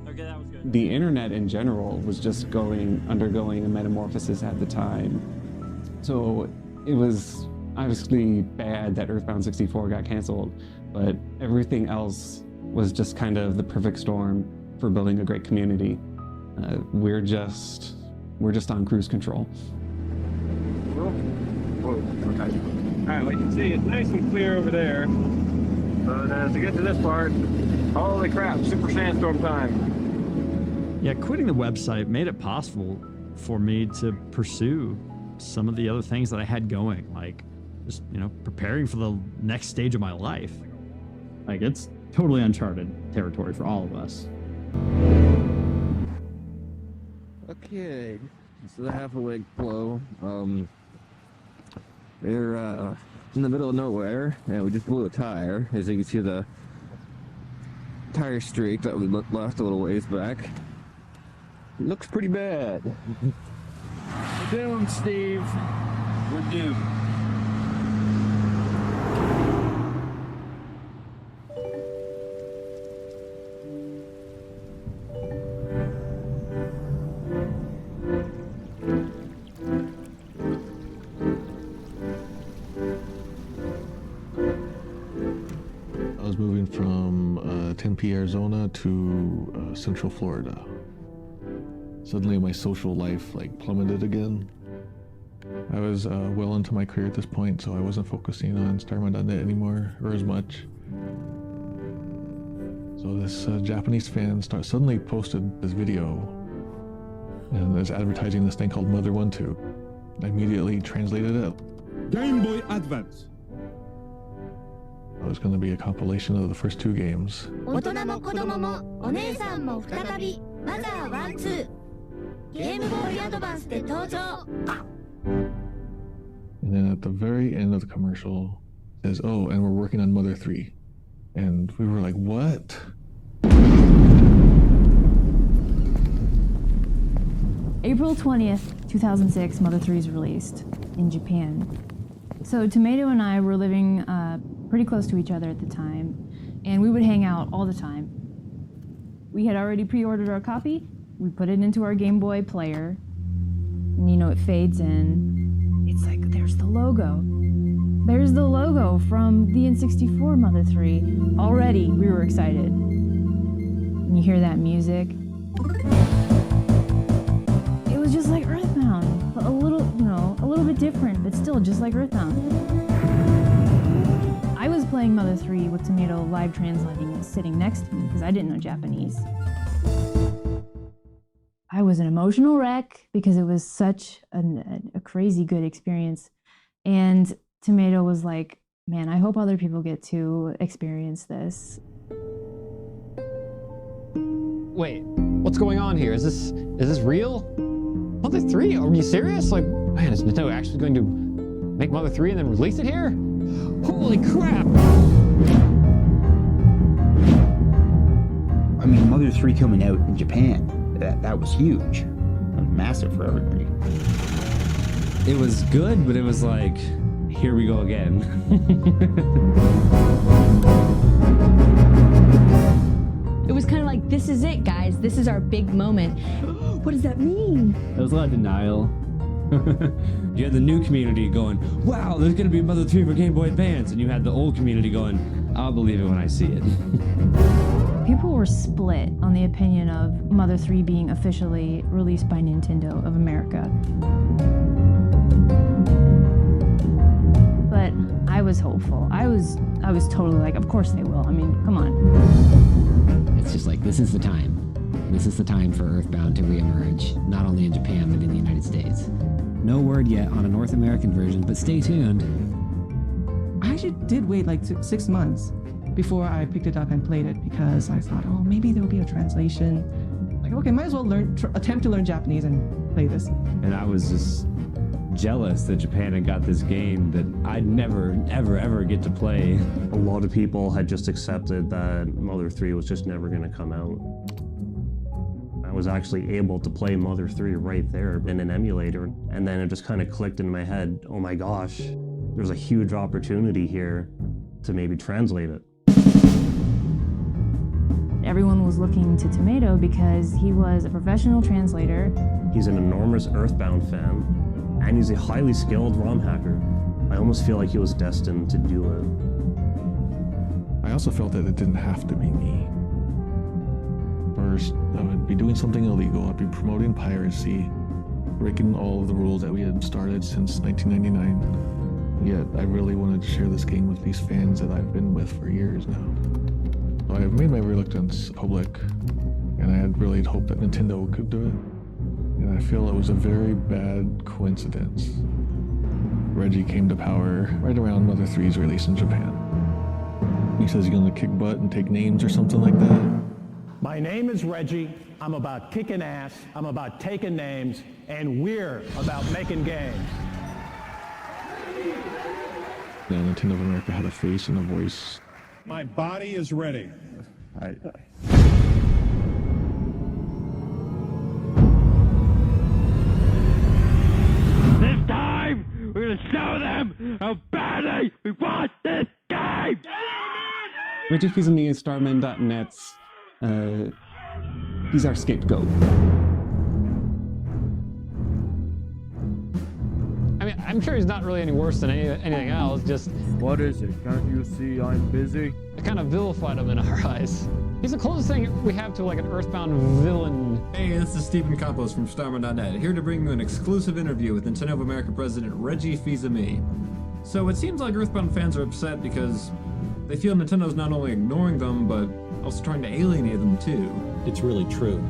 Okay, that was good. The internet in general was just undergoing a metamorphosis at the time. So it was obviously bad that Earthbound 64 got canceled, but everything else was just kind of the perfect storm for building a great community. We're just on cruise control. Alright, well, you can see it's nice and clear over there. But to get to this part, holy crap, super sandstorm time. Yeah, quitting the website made it possible for me to pursue some of the other things that I had going, like just, you know, preparing for the next stage of my life. Like, it's totally uncharted territory for all of us. Okay, so the half-awake blow. They're in the middle of nowhere, and we just blew a tire. As you can see, the tire streak that we left a little ways back. It looks pretty bad. doomed, Steve. We're doomed. I was moving from Tempe, Arizona to Central Florida. Suddenly my social life plummeted again. I was well into my career at this point, so I wasn't focusing on Starman.net anymore, or as much. So this Japanese fan suddenly posted this video, and is advertising this thing called Mother 1-2. I immediately translated it. Game Boy Advance. It was going to be a compilation of the first 2 games. 大人も子供もお姉さんも再びマザー1-2ゲームボーイアドバンスで登場 And then at the very end of the commercial, it says, oh, and we're working on Mother 3. And we were like, what? April 20th, 2006, Mother 3 is released in Japan. So Tomato and I were living pretty close to each other at the time, and we would hang out all the time. We had already pre-ordered our copy. We put it into our Game Boy player, and it fades in. It's like, there's the logo. There's the logo from the N64 Mother 3. Already, we were excited. And you hear that music. It was just like Earthbound, but a little bit different, but still just like Earthbound. I was playing Mother 3 with Tomato live translating and sitting next to me because I didn't know Japanese. I was an emotional wreck because it was such a crazy good experience. And Tomato was like, man, I hope other people get to experience this. Wait, what's going on here? Is this real? Mother 3? Are you serious? Man, is Nintendo actually going to make Mother 3 and then release it here? Holy crap! I mean, Mother 3 coming out in Japan, that was huge. Massive for everybody. It was good, but it was like, here we go again. It was kind of like, this is it, guys. This is our big moment. What does that mean? There was a lot of denial. You had the new community going, wow, there's going to be Mother 3 for Game Boy Advance. And you had the old community going, I'll believe it when I see it. People were split on the opinion of Mother 3 being officially released by Nintendo of America. But I was hopeful. I was totally like, of course they will. I mean, come on. It's just like, this is the time. This is the time for Earthbound to reemerge, not only in Japan, but in the United States. No word yet on a North American version, but stay tuned. I actually did wait like 6 months before I picked it up and played it because I thought, oh, maybe there will be a translation. Like, okay, might as well attempt to learn Japanese and play this. And I was just jealous that Japan had got this game that I'd never, ever get to play. A lot of people had just accepted that Mother 3 was just never going to come out. I was actually able to play Mother 3 right there in an emulator, and then it just kind of clicked in my head, oh my gosh, there's a huge opportunity here to maybe translate it. Everyone was looking to Tomato because he was a professional translator. He's an enormous Earthbound fan, and he's a highly skilled ROM hacker. I almost feel like he was destined to do it. I also felt that it didn't have to be me. First, I would be doing something illegal. I'd be promoting piracy, breaking all of the rules that we had started since 1999. Yet, I really wanted to share this game with these fans that I've been with for years now. So I've made my reluctance public, and I had really hoped that Nintendo could do it. And I feel it was a very bad coincidence. Reggie came to power right around Mother 3's release in Japan. He says he's gonna kick butt and take names or something like that. My name is Reggie. I'm about kicking ass. I'm about taking names. And we're about making games. Nintendo of America had a face and a voice. My body is ready. how badly we want this game! Reggie Fils-Aimé is Starman.net's, he's our scapegoat. I mean, I'm sure he's not really any worse than anything else, just... What is it? Can't you see I'm busy? I kind of vilified him in our eyes. He's the closest thing we have to like an Earthbound villain. Hey, this is Stephen Campos from Starman.net, here to bring you an exclusive interview with Nintendo of America President Reggie Fils-Aimé. So it seems like Earthbound fans are upset because they feel Nintendo's not only ignoring them, but also trying to alienate them too. It's really true.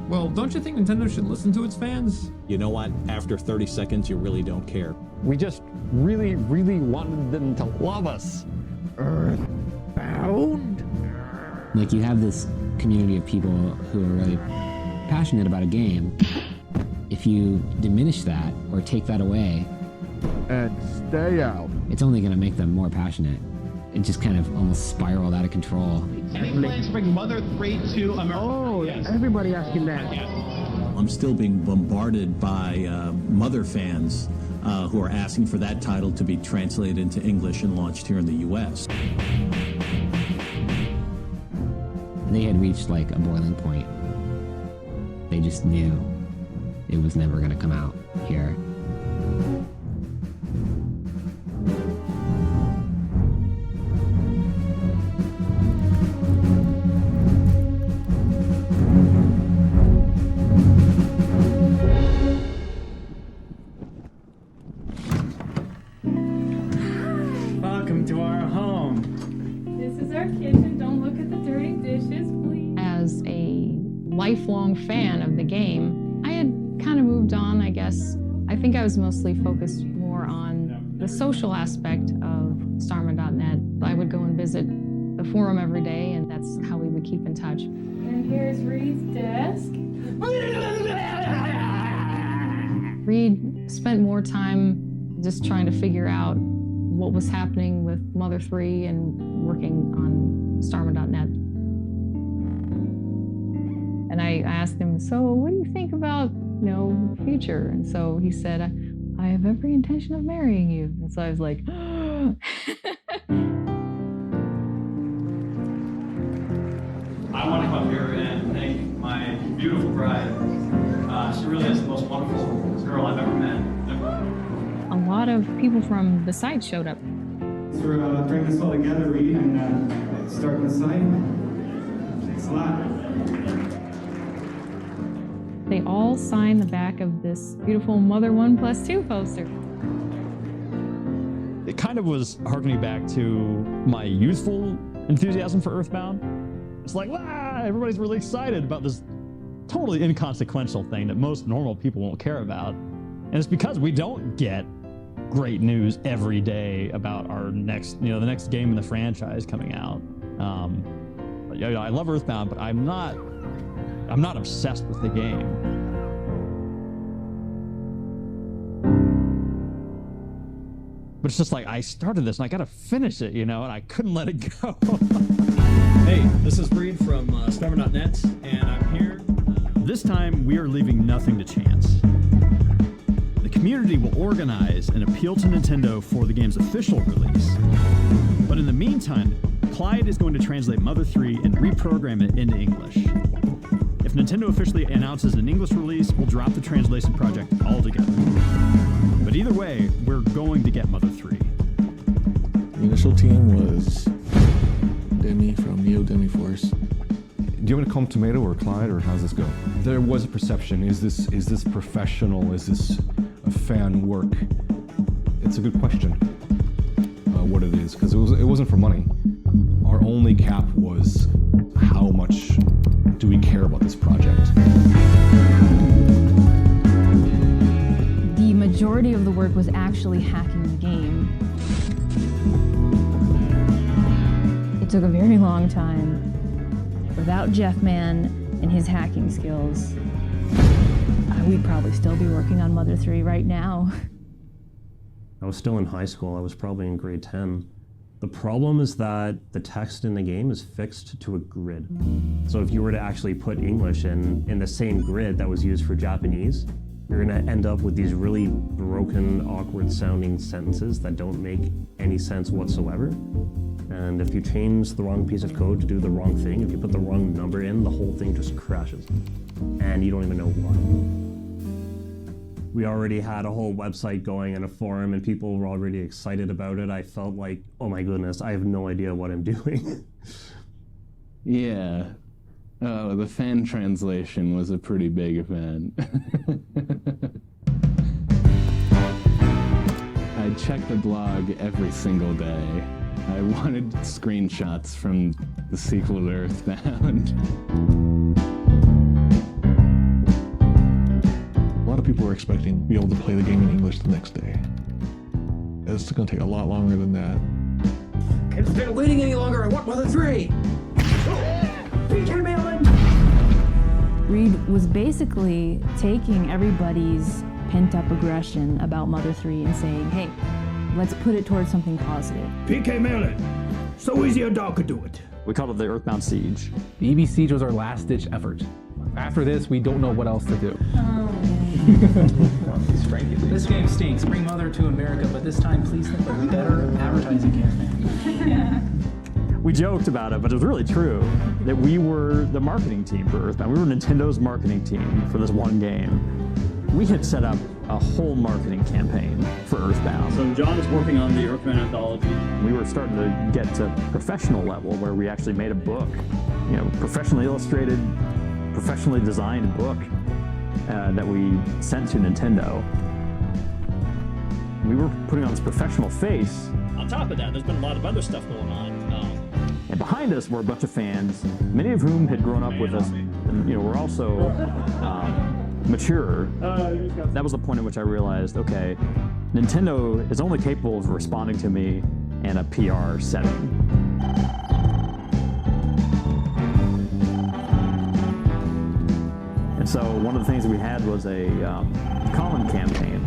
Well, don't you think Nintendo should listen to its fans? You know what? After 30 seconds, you really don't care. We just really, really wanted them to love us. Earthbound? Like, you have this community of people who are really passionate about a game. If you diminish that or take that away, and stay out, it's only going to make them more passionate. It just kind of almost spiraled out of control. Any plans to bring Mother 3 to America? Oh, yes. Everybody asking that. I'm still being bombarded by Mother fans who are asking for that title to be translated into English and launched here in the US. They had reached like a boiling point. They just knew it was never going to come out here. Welcome to our home. This is our kitchen. Don't look at the dirty dishes, please. As a lifelong fan of the game, I had kind of moved on, I guess. I think I was mostly focused more on the social aspect of Starman.net. I would go and visit the forum every day, and that's how we would keep in touch. And here's Reed's desk. Reed spent more time just trying to figure out what was happening with Mother 3 and working on Starman.net. And I asked him, so what do you think about, the future? And so he said, I have every intention of marrying you. And so I was like, I want to come up here and thank my beautiful bride. She really is the most wonderful girl I've ever met. a lot of people from the site showed up. So we're bringing this all together, Reed, and starting the site. Thanks a lot. They all signed the back of this beautiful Mother 1+2 poster. It kind of was harkening back to my youthful enthusiasm for Earthbound. It's like, wow, everybody's really excited about this totally inconsequential thing that most normal people won't care about. And it's because we don't get great news every day about our next, the next game in the franchise coming out. I love Earthbound, but I'm not obsessed with the game. But it's just like, I started this and I gotta finish it, and I couldn't let it go. Hey, this is Reed from Starman.net, and I'm here. This time, we are leaving nothing to chance. The community will organize and appeal to Nintendo for the game's official release. But in the meantime, Clyde is going to translate Mother 3 and reprogram it into English. If Nintendo officially announces an English release, we'll drop the translation project altogether. But either way, we're going to get Mother 3. The initial team was Demi from Neo Demi Force. Do you want to call him Tomato or Clyde, or how's this go? There was a perception. Is this professional? Is this a fan work? It's a good question. What it is, because it wasn't for money. Our only cap was how much do we care about this project. The majority of the work was actually hacking the game. It took a very long time. Without Jeff Mann and his hacking skills, we'd probably still be working on Mother 3 right now. I was still in high school. I was probably in grade 10. The problem is that the text in the game is fixed to a grid. So if you were to actually put English in the same grid that was used for Japanese, you're gonna end up with these really broken, awkward sounding sentences that don't make any sense whatsoever. And if you change the wrong piece of code to do the wrong thing, if you put the wrong number in, the whole thing just crashes. And you don't even know why. We already had a whole website going and a forum and people were already excited about it. I felt like, oh my goodness, I have no idea what I'm doing. Yeah. The fan translation was a pretty big event. I checked the blog every single day. I wanted screenshots from the sequel to Earthbound. A lot of people were expecting to be able to play the game in English the next day. It's going to take a lot longer than that. Instead of waiting any longer, I want Mother 3! PK Malin! Reed was basically taking everybody's pent-up aggression about Mother 3 and saying, hey, let's put it towards something positive. PK Malin! So easy a dog could do it. We called it the Earthbound Siege. The EB Siege was our last-ditch effort. After this, we don't know what else to do. This game stinks. Bring Mother to America, but this time please think of a better advertising campaign. We joked about it, but it was really true that we were the marketing team for Earthbound. We were Nintendo's marketing team for this one game. We had set up a whole marketing campaign for Earthbound. So John is working on the Earthbound anthology. We were starting to get to professional level where we actually made a book, you know, professionally illustrated, professionally designed book that we sent to Nintendo. We were putting on this professional face. On top of that, there's been a lot of other stuff going on. And behind us were a bunch of fans, many of whom had grown up with us, and you know, were also mature. That was the point at which I realized, okay, Nintendo is only capable of responding to me in a PR setting. And so one of the things that we had was a calling campaign.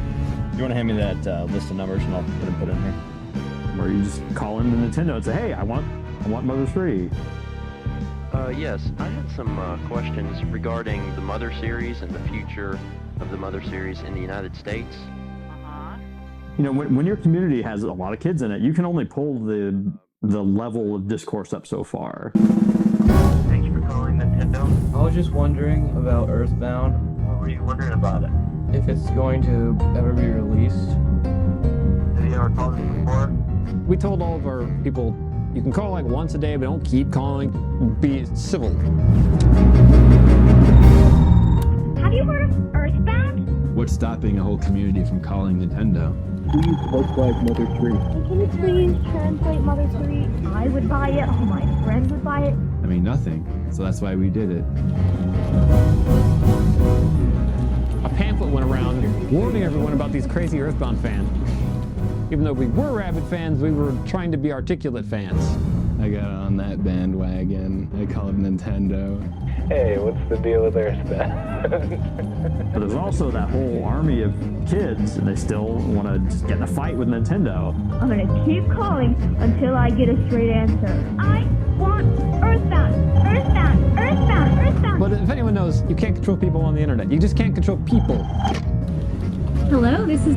You want to hand me that list of numbers and I'll put it in here? Where you just call into Nintendo and say, hey, I want Mother 3. Yes, I had some questions regarding the Mother series and the future of the Mother series in the United States. You know, when your community has a lot of kids in it, you can only pull the level of discourse up so far. Thanks for calling Nintendo. I was just wondering about Earthbound. What were you wondering about it? If it's going to ever be released. Have you ever called it before? We told all of our people, you can call like once a day, but don't keep calling. Be civil. Have you heard of Earthbound? What's stopping a whole community from calling Nintendo? Please localize Mother 3. Can you please translate Mother 3? I would buy it. All my friends would buy it. I mean, nothing. So that's why we did it. A pamphlet went around warning everyone about these crazy Earthbound fans. Even though we were rabid fans, we were trying to be articulate fans. I got on that bandwagon. I called Nintendo. Hey, what's the deal with Earthbound? But there's also that whole army of kids, and they still want to just get in a fight with Nintendo. I'm gonna keep calling until I get a straight answer. I want Earthbound! Earthbound! Earthbound! Earthbound! But if anyone knows, you can't control people on the internet. You just can't control people. Hello, this is...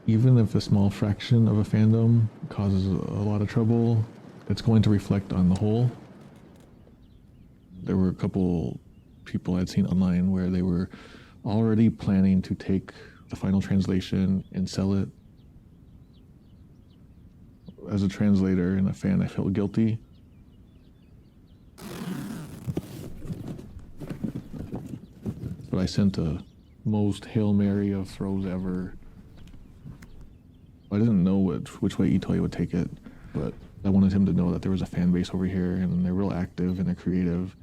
Even if a small fraction of a fandom causes a lot of trouble, it's going to reflect on the whole. There were a couple people I'd seen online where they were already planning to take the final translation and sell it. As a translator and a fan, I felt guilty. But I sent a most Hail Mary of throws ever. I didn't know which way Itoy would take it, but I wanted him to know that there was a fan base over here and they're real active and they're creative.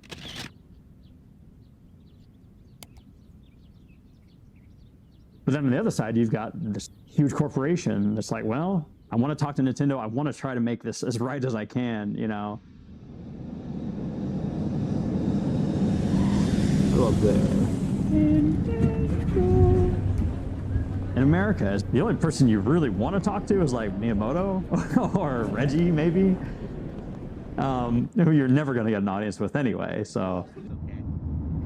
But then on the other side, you've got this huge corporation that's like, well, I want to talk to Nintendo. I want to try to make this as right as I can, you know. Up there. in America, the only person you really want to talk to is like Miyamoto or Reggie, maybe, who you're never going to get an audience with anyway. So,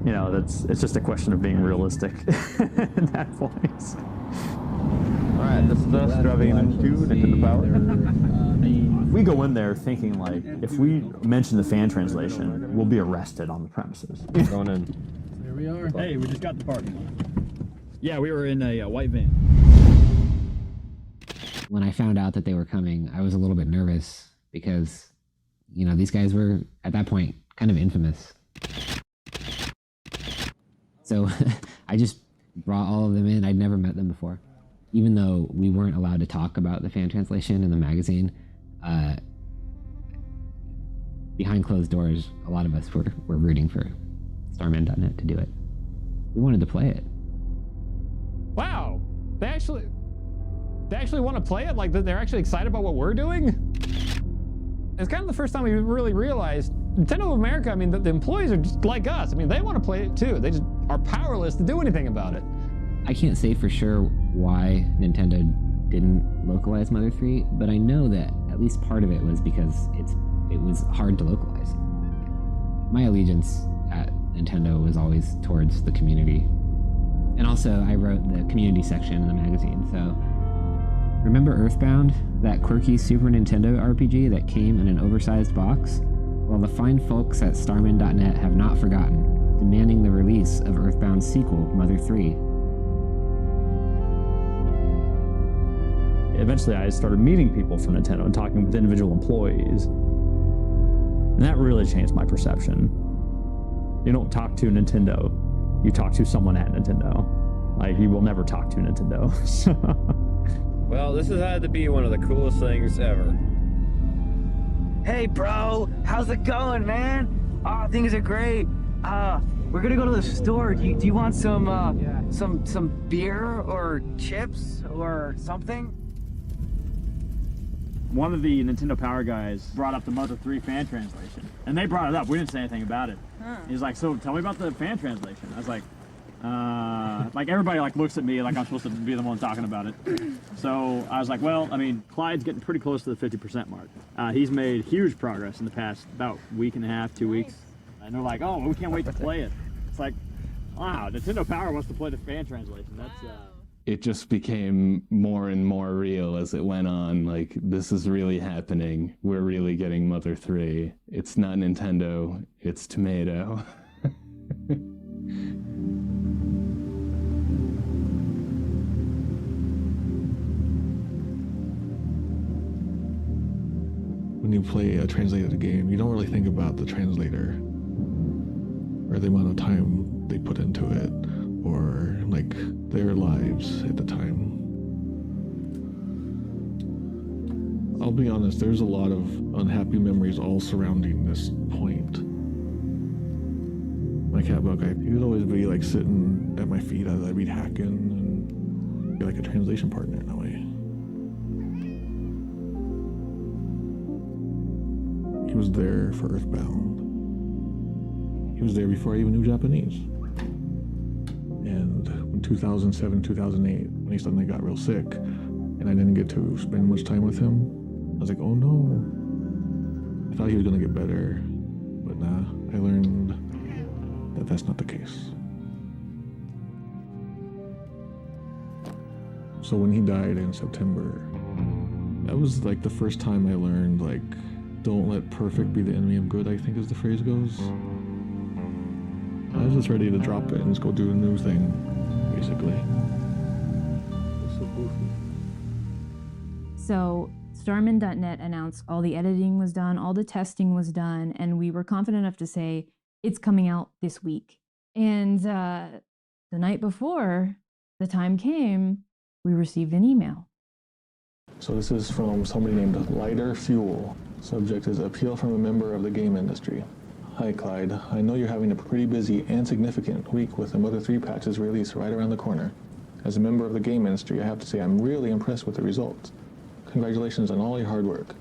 you know, it's just a question of being realistic at that point. All right, this is us driving into the power. We go in there thinking like, if we mention the fan translation, we'll be arrested on the premises. Going in. Here we are. Hey, we just got the parking lot. Yeah, we were in a white van. When I found out that they were coming, I was a little bit nervous because, you know, these guys were, at that point, kind of infamous. So I just brought all of them in. I'd never met them before. Even though we weren't allowed to talk about the fan translation in the magazine, behind closed doors, a lot of us were rooting for Starman.net to do it. We wanted to play it. Wow, they actually want to play it? Like they're actually excited about what we're doing? It's kind of the first time we really realized Nintendo of America, I mean, the employees are just like us. I mean, they want to play it too. They just are powerless to do anything about it. I can't say for sure why Nintendo didn't localize Mother 3, but I know that at least part of it was because it was hard to localize. My allegiance at Nintendo was always towards the community. And also, I wrote the community section in the magazine, so... Remember Earthbound? That quirky Super Nintendo RPG that came in an oversized box? Well, the fine folks at Starman.net have not forgotten, demanding the release of Earthbound's sequel, Mother 3. Eventually, I started meeting people from Nintendo and talking with individual employees. And that really changed my perception. You don't talk to Nintendo, you talk to someone at Nintendo. Like, you will never talk to Nintendo. Well, this has had to be one of the coolest things ever. Hey, bro, how's it going, man? Oh, things are great. We're gonna go to the store. Do you want some beer or chips or something? One of the Nintendo Power guys brought up the Mother 3 fan translation. And they brought it up. We didn't say anything about it. Huh. He's like, so tell me about the fan translation. I was like everybody like looks at me like I'm supposed to be the one talking about it. So I was like, well, I mean, Clyde's getting pretty close to the 50% mark. He's made huge progress in the past about week and a half, 2 weeks. And they're like, oh, we can't wait to play it. It's like, wow, Nintendo Power wants to play the fan translation. That's It just became more and more real as it went on. Like, this is really happening. We're really getting Mother 3. It's not Nintendo, it's Tomato. When you play a translated game, you don't really think about the translator or the amount of time they put into it or like their lives at the time. I'll be honest, there's a lot of unhappy memories all surrounding this point. My cat bug guy, he would always be like sitting at my feet as I'd be hacking and be like a translation partner in a way. He was there for Earthbound. He was there before I even knew Japanese. And in 2007, 2008, when he suddenly got real sick and I didn't get to spend much time with him, I was like, oh no. I thought he was gonna get better, but nah, I learned that that's not the case. So when he died in September, that was like the first time I learned, like, don't let perfect be the enemy of good, I think as the phrase goes. I was just ready to drop it and just go do a new thing, basically. It's so goofy. So Starman.net announced all the editing was done, all the testing was done, and we were confident enough to say it's coming out this week. And the night before the time came, we received an email. So this is from somebody named Lighter Fuel. Subject is appeal from a member of the game industry. Hi Clyde, I know you're having a pretty busy and significant week with the Mother 3 patch's release right around the corner. As a member of the game industry, I have to say I'm really impressed with the results. Congratulations on all your hard work.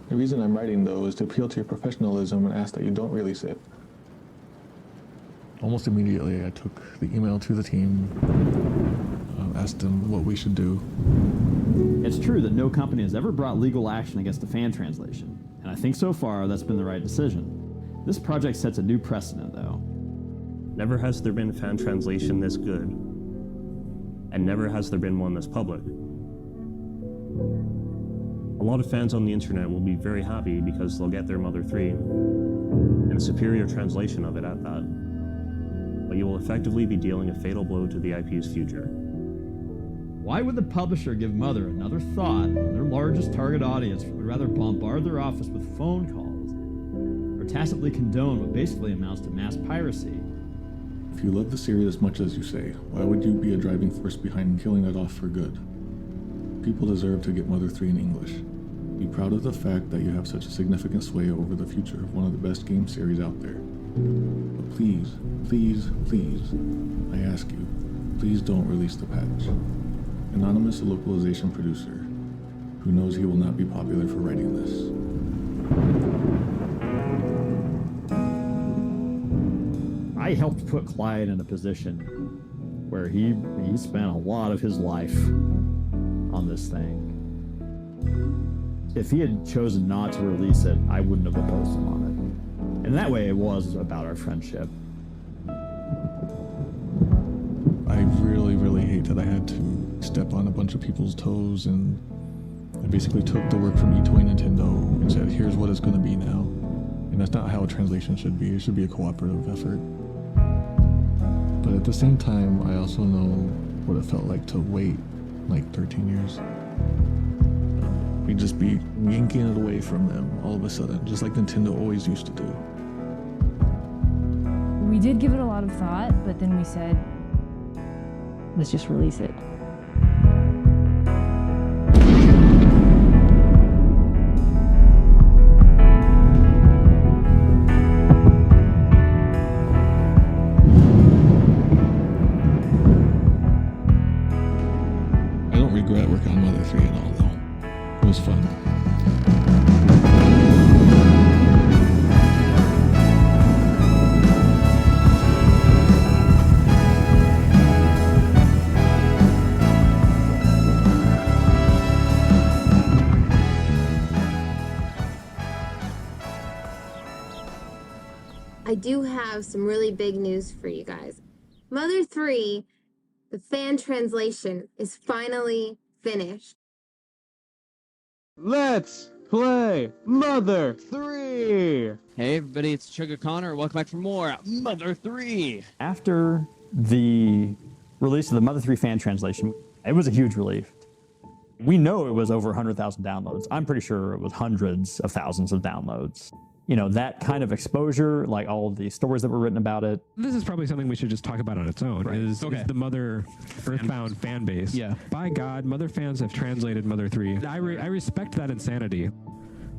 The reason I'm writing, though, is to appeal to your professionalism and ask that you don't release it. Almost immediately, I took the email to the team, asked him what we should do. It's true that no company has ever brought legal action against a fan translation, and I think so far that's been the right decision. This project sets a new precedent, though. Never has there been fan translation this good, and never has there been one this public. A lot of fans on the internet will be very happy because they'll get their Mother 3, and a superior translation of it at that. But you will effectively be dealing a fatal blow to the IP's future. Why would the publisher give Mother another thought when their largest target audience would rather bombard their office with phone calls or tacitly condone what basically amounts to mass piracy? If you love the series as much as you say, why would you be a driving force behind killing it off for good? People deserve to get Mother 3 in English. Be proud of the fact that you have such a significant sway over the future of one of the best game series out there. But please, please, please, I ask you, please don't release the patch. Anonymous localization producer who knows he will not be popular for writing this. I helped put Clyde in a position where he spent a lot of his life on this thing. If he had chosen not to release it, I wouldn't have opposed him on it. And that way it was about our friendship. I really, really hate that I had to step on a bunch of people's toes, and I basically took the work from eToy Nintendo and said, here's what it's going to be now. And that's not how a translation should be. It should be a cooperative effort. But at the same time, I also know what it felt like to wait like 13 years. We'd just be yanking it away from them all of a sudden, just like Nintendo always used to do. We did give it a lot of thought, but then we said, let's just release it. I don't regret working on Mother 3 at all, though. It was fun. I do have some really big news for you guys. Mother 3, the fan translation, is finally finished. Let's play Mother 3! Hey everybody, it's Chugga Connor. Welcome back for more Mother 3! After the release of the Mother 3 fan translation, it was a huge relief. We know it was over 100,000 downloads. I'm pretty sure it was hundreds of thousands of downloads. You know, that kind of exposure, like all of the stories that were written about it. This is probably something we should just talk about on its own, is the Mother Earthbound fan base. Yeah. By God, Mother fans have translated Mother 3. I respect that insanity.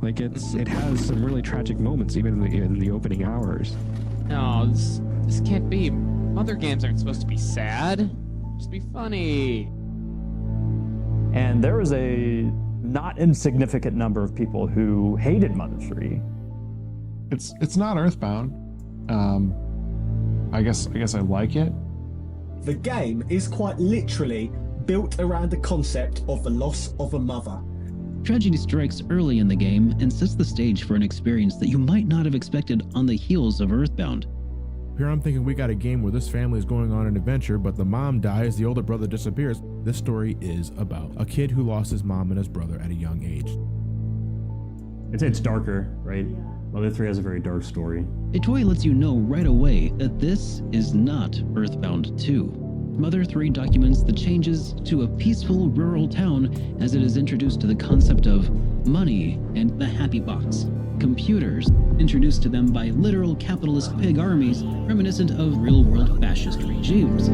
Like, it has some really tragic moments, even in the opening hours. No, this can't be. Mother games aren't supposed to be sad. Just be funny. And there was a not insignificant number of people who hated Mother 3. It's not Earthbound. I guess I like it. The game is quite literally built around the concept of the loss of a mother. Tragedy strikes early in the game and sets the stage for an experience that you might not have expected on the heels of Earthbound. Here I'm thinking we got a game where this family is going on an adventure, but the mom dies, the older brother disappears. This story is about a kid who lost his mom and his brother at a young age. It's darker, right? Mother 3 has a very dark story. Itoy lets you know right away that this is not Earthbound 2. Mother 3 documents the changes to a peaceful rural town as it is introduced to the concept of money and the happy box. Computers, introduced to them by literal capitalist pig armies reminiscent of real-world fascist regimes.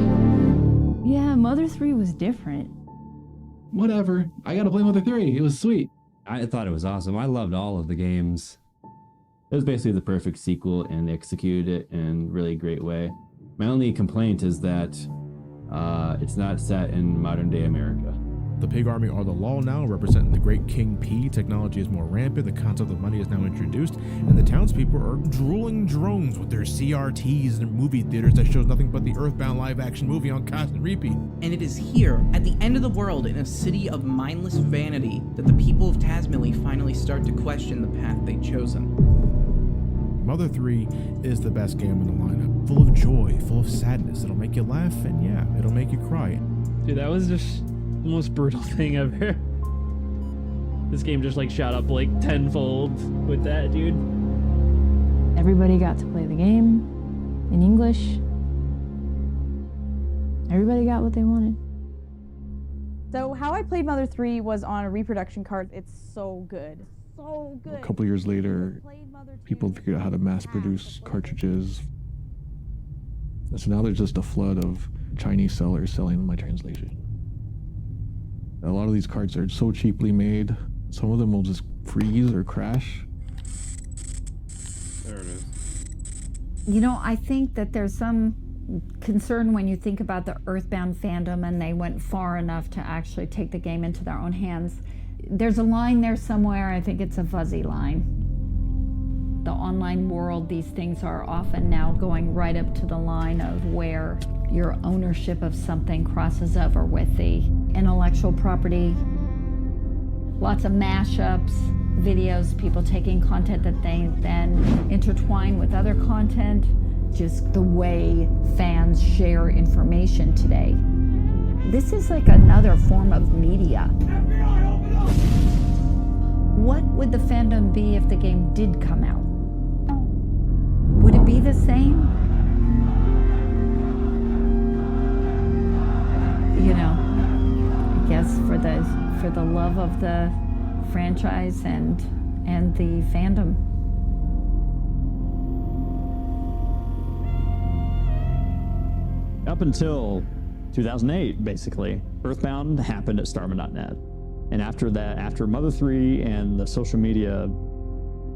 Yeah, Mother 3 was different. Whatever. I gotta play Mother 3. It was sweet. I thought it was awesome. I loved all of the games. It was basically the perfect sequel, and they executed it in a really great way. My only complaint is that it's not set in modern day America. The pig army are the law now, representing the great King P. Technology is more rampant, the concept of money is now introduced, and the townspeople are drooling drones with their CRTs and movie theaters that shows nothing but the Earthbound live-action movie on constant repeat. And it is here, at the end of the world, in a city of mindless vanity, that the people of Tazmily finally start to question the path they'd chosen. Mother 3 is the best game in the lineup. Full of joy, full of sadness. It'll make you laugh, and yeah, it'll make you cry. Dude, that was just the most brutal thing ever. This game just like shot up like tenfold with that, dude. Everybody got to play the game in English. Everybody got what they wanted. So how I played Mother 3 was on a reproduction card. It's so good. So good. A couple years later, people figured out how to mass produce cartridges. And so now there's just a flood of Chinese sellers selling my translation. A lot of these cards are so cheaply made, some of them will just freeze or crash. There it is. You know, I think that there's some concern when you think about the Earthbound fandom and they went far enough to actually take the game into their own hands. There's a line there somewhere, I think it's a fuzzy line. The online world, these things are often now going right up to the line of where your ownership of something crosses over with the intellectual property. Lots of mashups, videos, people taking content that they then intertwine with other content. Just the way fans share information today. This is like another form of media. What would the fandom be if the game did come out? Would it be the same? You know, I guess for the love of the franchise and the fandom. Up until 2008, basically, Earthbound happened at Starman.net. And after that, after Mother 3 and the social media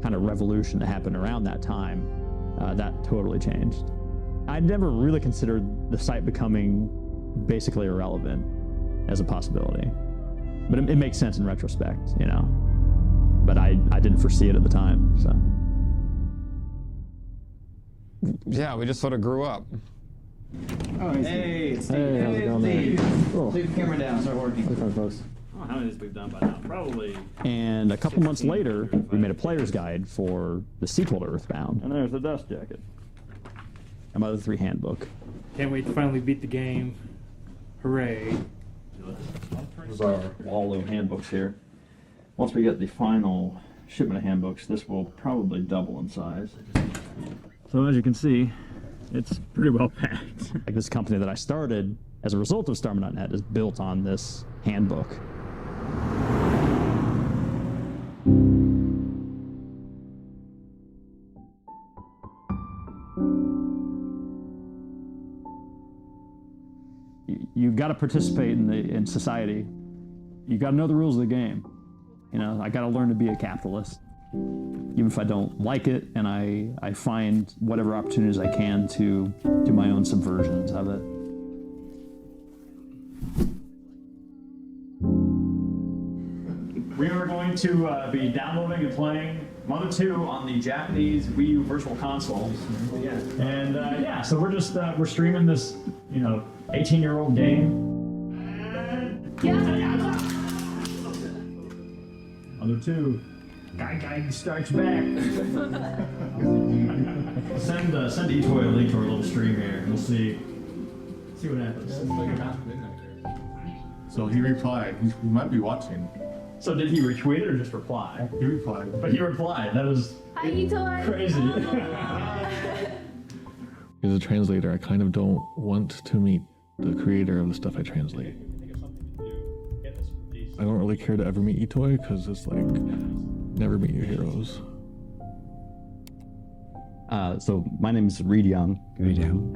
kind of revolution that happened around that time, that totally changed. I'd never really considered the site becoming basically irrelevant as a possibility. But it makes sense in retrospect, you know. But I didn't foresee it at the time, so. Yeah, we just sort of grew up. Oh, hey, it's Steve. Hey, how's it going, man? Cool. Leave the camera down, start working. Okay, folks. Oh, how many of these we've done by now? Probably. And a couple months later, we made a player's guide for the sequel to Earthbound. And there's the dust jacket. A Mother 3 handbook. Can't wait to finally beat the game. Hooray. Here's our wall of handbooks here. Once we get the final shipment of handbooks, this will probably double in size. So as you can see, it's pretty well packed. Like this company that I started as a result of Starman.net is built on this handbook. You got to participate in society. You got to know the rules of the game. You know, I got to learn to be a capitalist, even if I don't like it, and I find whatever opportunities I can to do my own subversions of it. We are going to be downloading and playing Mother 2 on the Japanese Wii U Virtual Console. And yeah, so we're streaming this, you know, 18-year-old game. Mother 2. Guy strikes back. Send eToy a link to our little stream here. We'll see what happens. So he replied. He might be watching. So did he retweet it or just reply? He replied. But he replied. That was crazy. As a translator, I kind of don't want to meet the creator of the stuff I translate. I don't really care to ever meet Itoy because it's like, never meet your heroes. So my name is Reed Young.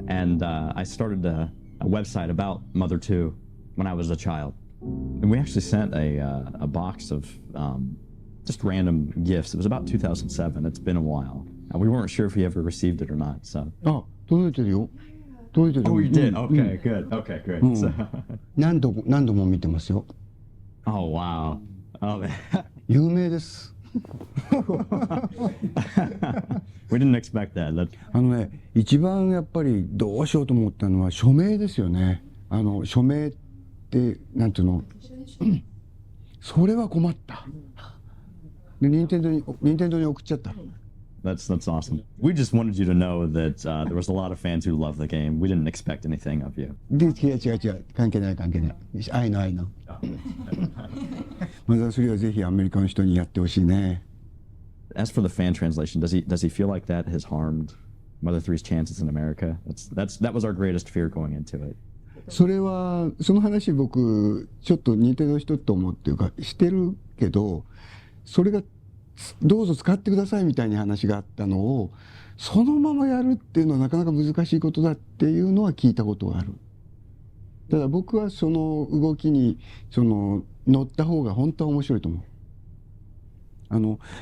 And I started a website about Mother 2 when I was a child. And we actually sent a box of just random gifts. It was about 2007. It's been a while. We weren't sure if he ever received it or not, so. Oh, you did? Okay, good. Okay, great. So. 何度も見てますよ。Oh, wow. Oh, man. 有名です。We didn't expect that. 一番やっぱりどうしようと思ったのは署名ですよね。署名ってなんていうの、それは困った。で、任天堂に送っちゃった。That's awesome. We just wanted you to know that there was a lot of fans who love the game. We didn't expect anything of you. 違う。関係ない。愛の。マザー3はぜひアメリカの人にやってほしいね。As for the fan translation, does he feel like that has harmed Mother 3's chances in America? That was our greatest fear going into it. その話僕ちょっと任天堂の人と思っていうかしてるけど、それがどうぞ使ってくださいみたいな話があったのをそのままやるっていうのはなかなか難しいことだっていうのは聞いたことがある。ただ僕はその動きに乗った方が本当は面白いと思う。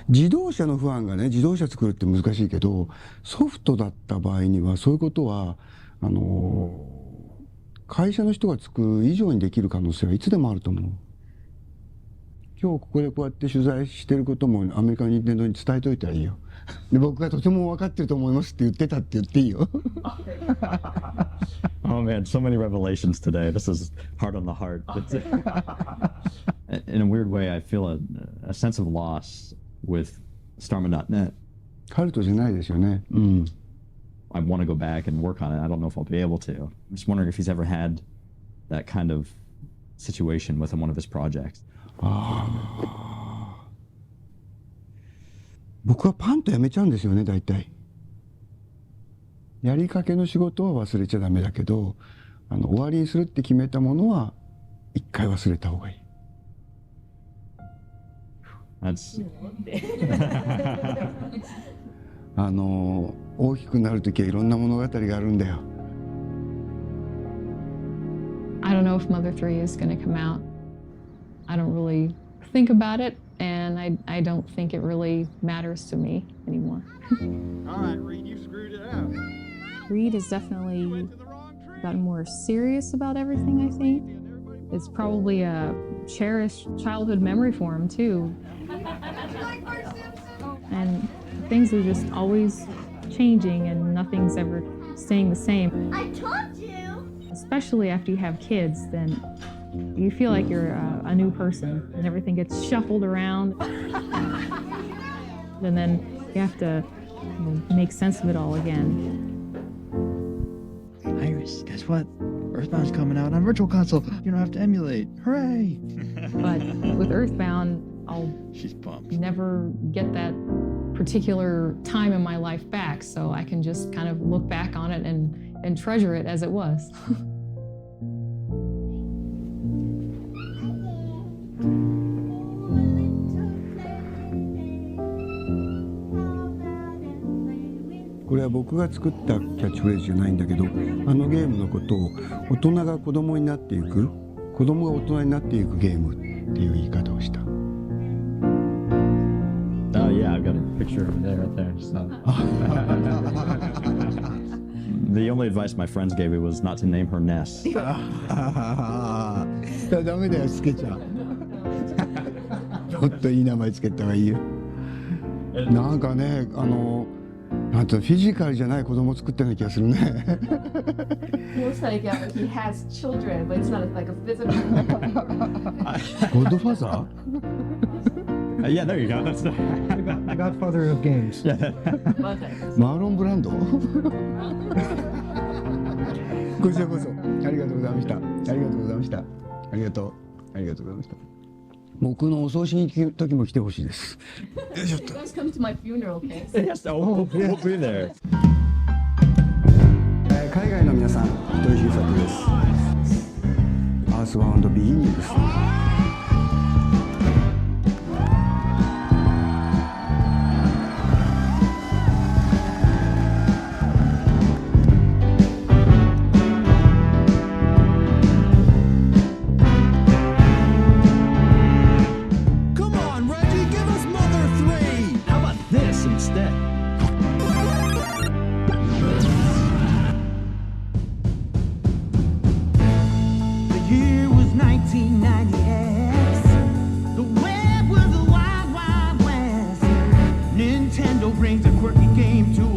自動車のファンがね、自動車作るって難しいけど、ソフトだった場合にはそういうことは会社の人が作る以上にできる可能性はいつでもあると思う。今日ここでこうやって取材してることもアメリカの任天堂に伝えといたらいいよ。で、僕がとても分かってると思いますって言ってたって言っていいよ。Oh man, so many revelations today. This is hard on the heart. In a weird way, I feel a sense of loss with Starman.net. カルトじゃないですよね。I want to go back and work on it. I don't know if I'll be able to. I'm just wondering if he's ever had that kind of situation with one of his projects. 僕はパンとやめちゃうんですよね、大体。やりかけの仕事は忘れちゃダメだけど、終わりにするって決めたものは一回忘れた方がいい。大きくなるときはいろんな物語があるんだよ。I don't know if Mother 3 is going to come out. I don't really think about it, and I don't think it really matters to me anymore. All right, Reed, you screwed it up. Reed has definitely gotten more serious about everything, I think. It's probably a cherished childhood memory for him, too. And things are just always changing, and nothing's ever staying the same. I told you! Especially after you have kids, then you feel like you're a new person, and everything gets shuffled around. And then you have to make sense of it all again. Iris, guess what? Earthbound's coming out on Virtual Console. You don't have to emulate. Hooray! But with Earthbound, I'll never get that particular time in my life back, so I can just kind of look back on it and treasure it as it was.これは僕が作ったキャッチフレーズじゃないんだけど、ゲームのことを大人が子供になっていく、子供が大人になっていくゲームっていう言い方をした。Oh yeah, I've got a picture of it right there. So. The only advice my friends gave me was not to name her Ness. ダメだよ、つけちゃう。もっといい名前つけた方がいいよ。なんかね、なんとフィジカルじゃない子供作ってない気がするね。Looks like he has children, but it's not like a physical. Godfather? Yeah, there you go. That's the Godfather of games. Marlon Brando? こちらこそありがとうございました。ありがとうございました。ありがとうございました。僕のお葬式に行く時も来てほしいです。よいしょっと。You guys come to my funeral, okay? Yes, we'll be there. 海外の皆さん、糸井秀作です。アースバウンドビギニングです。The year was 1998. game to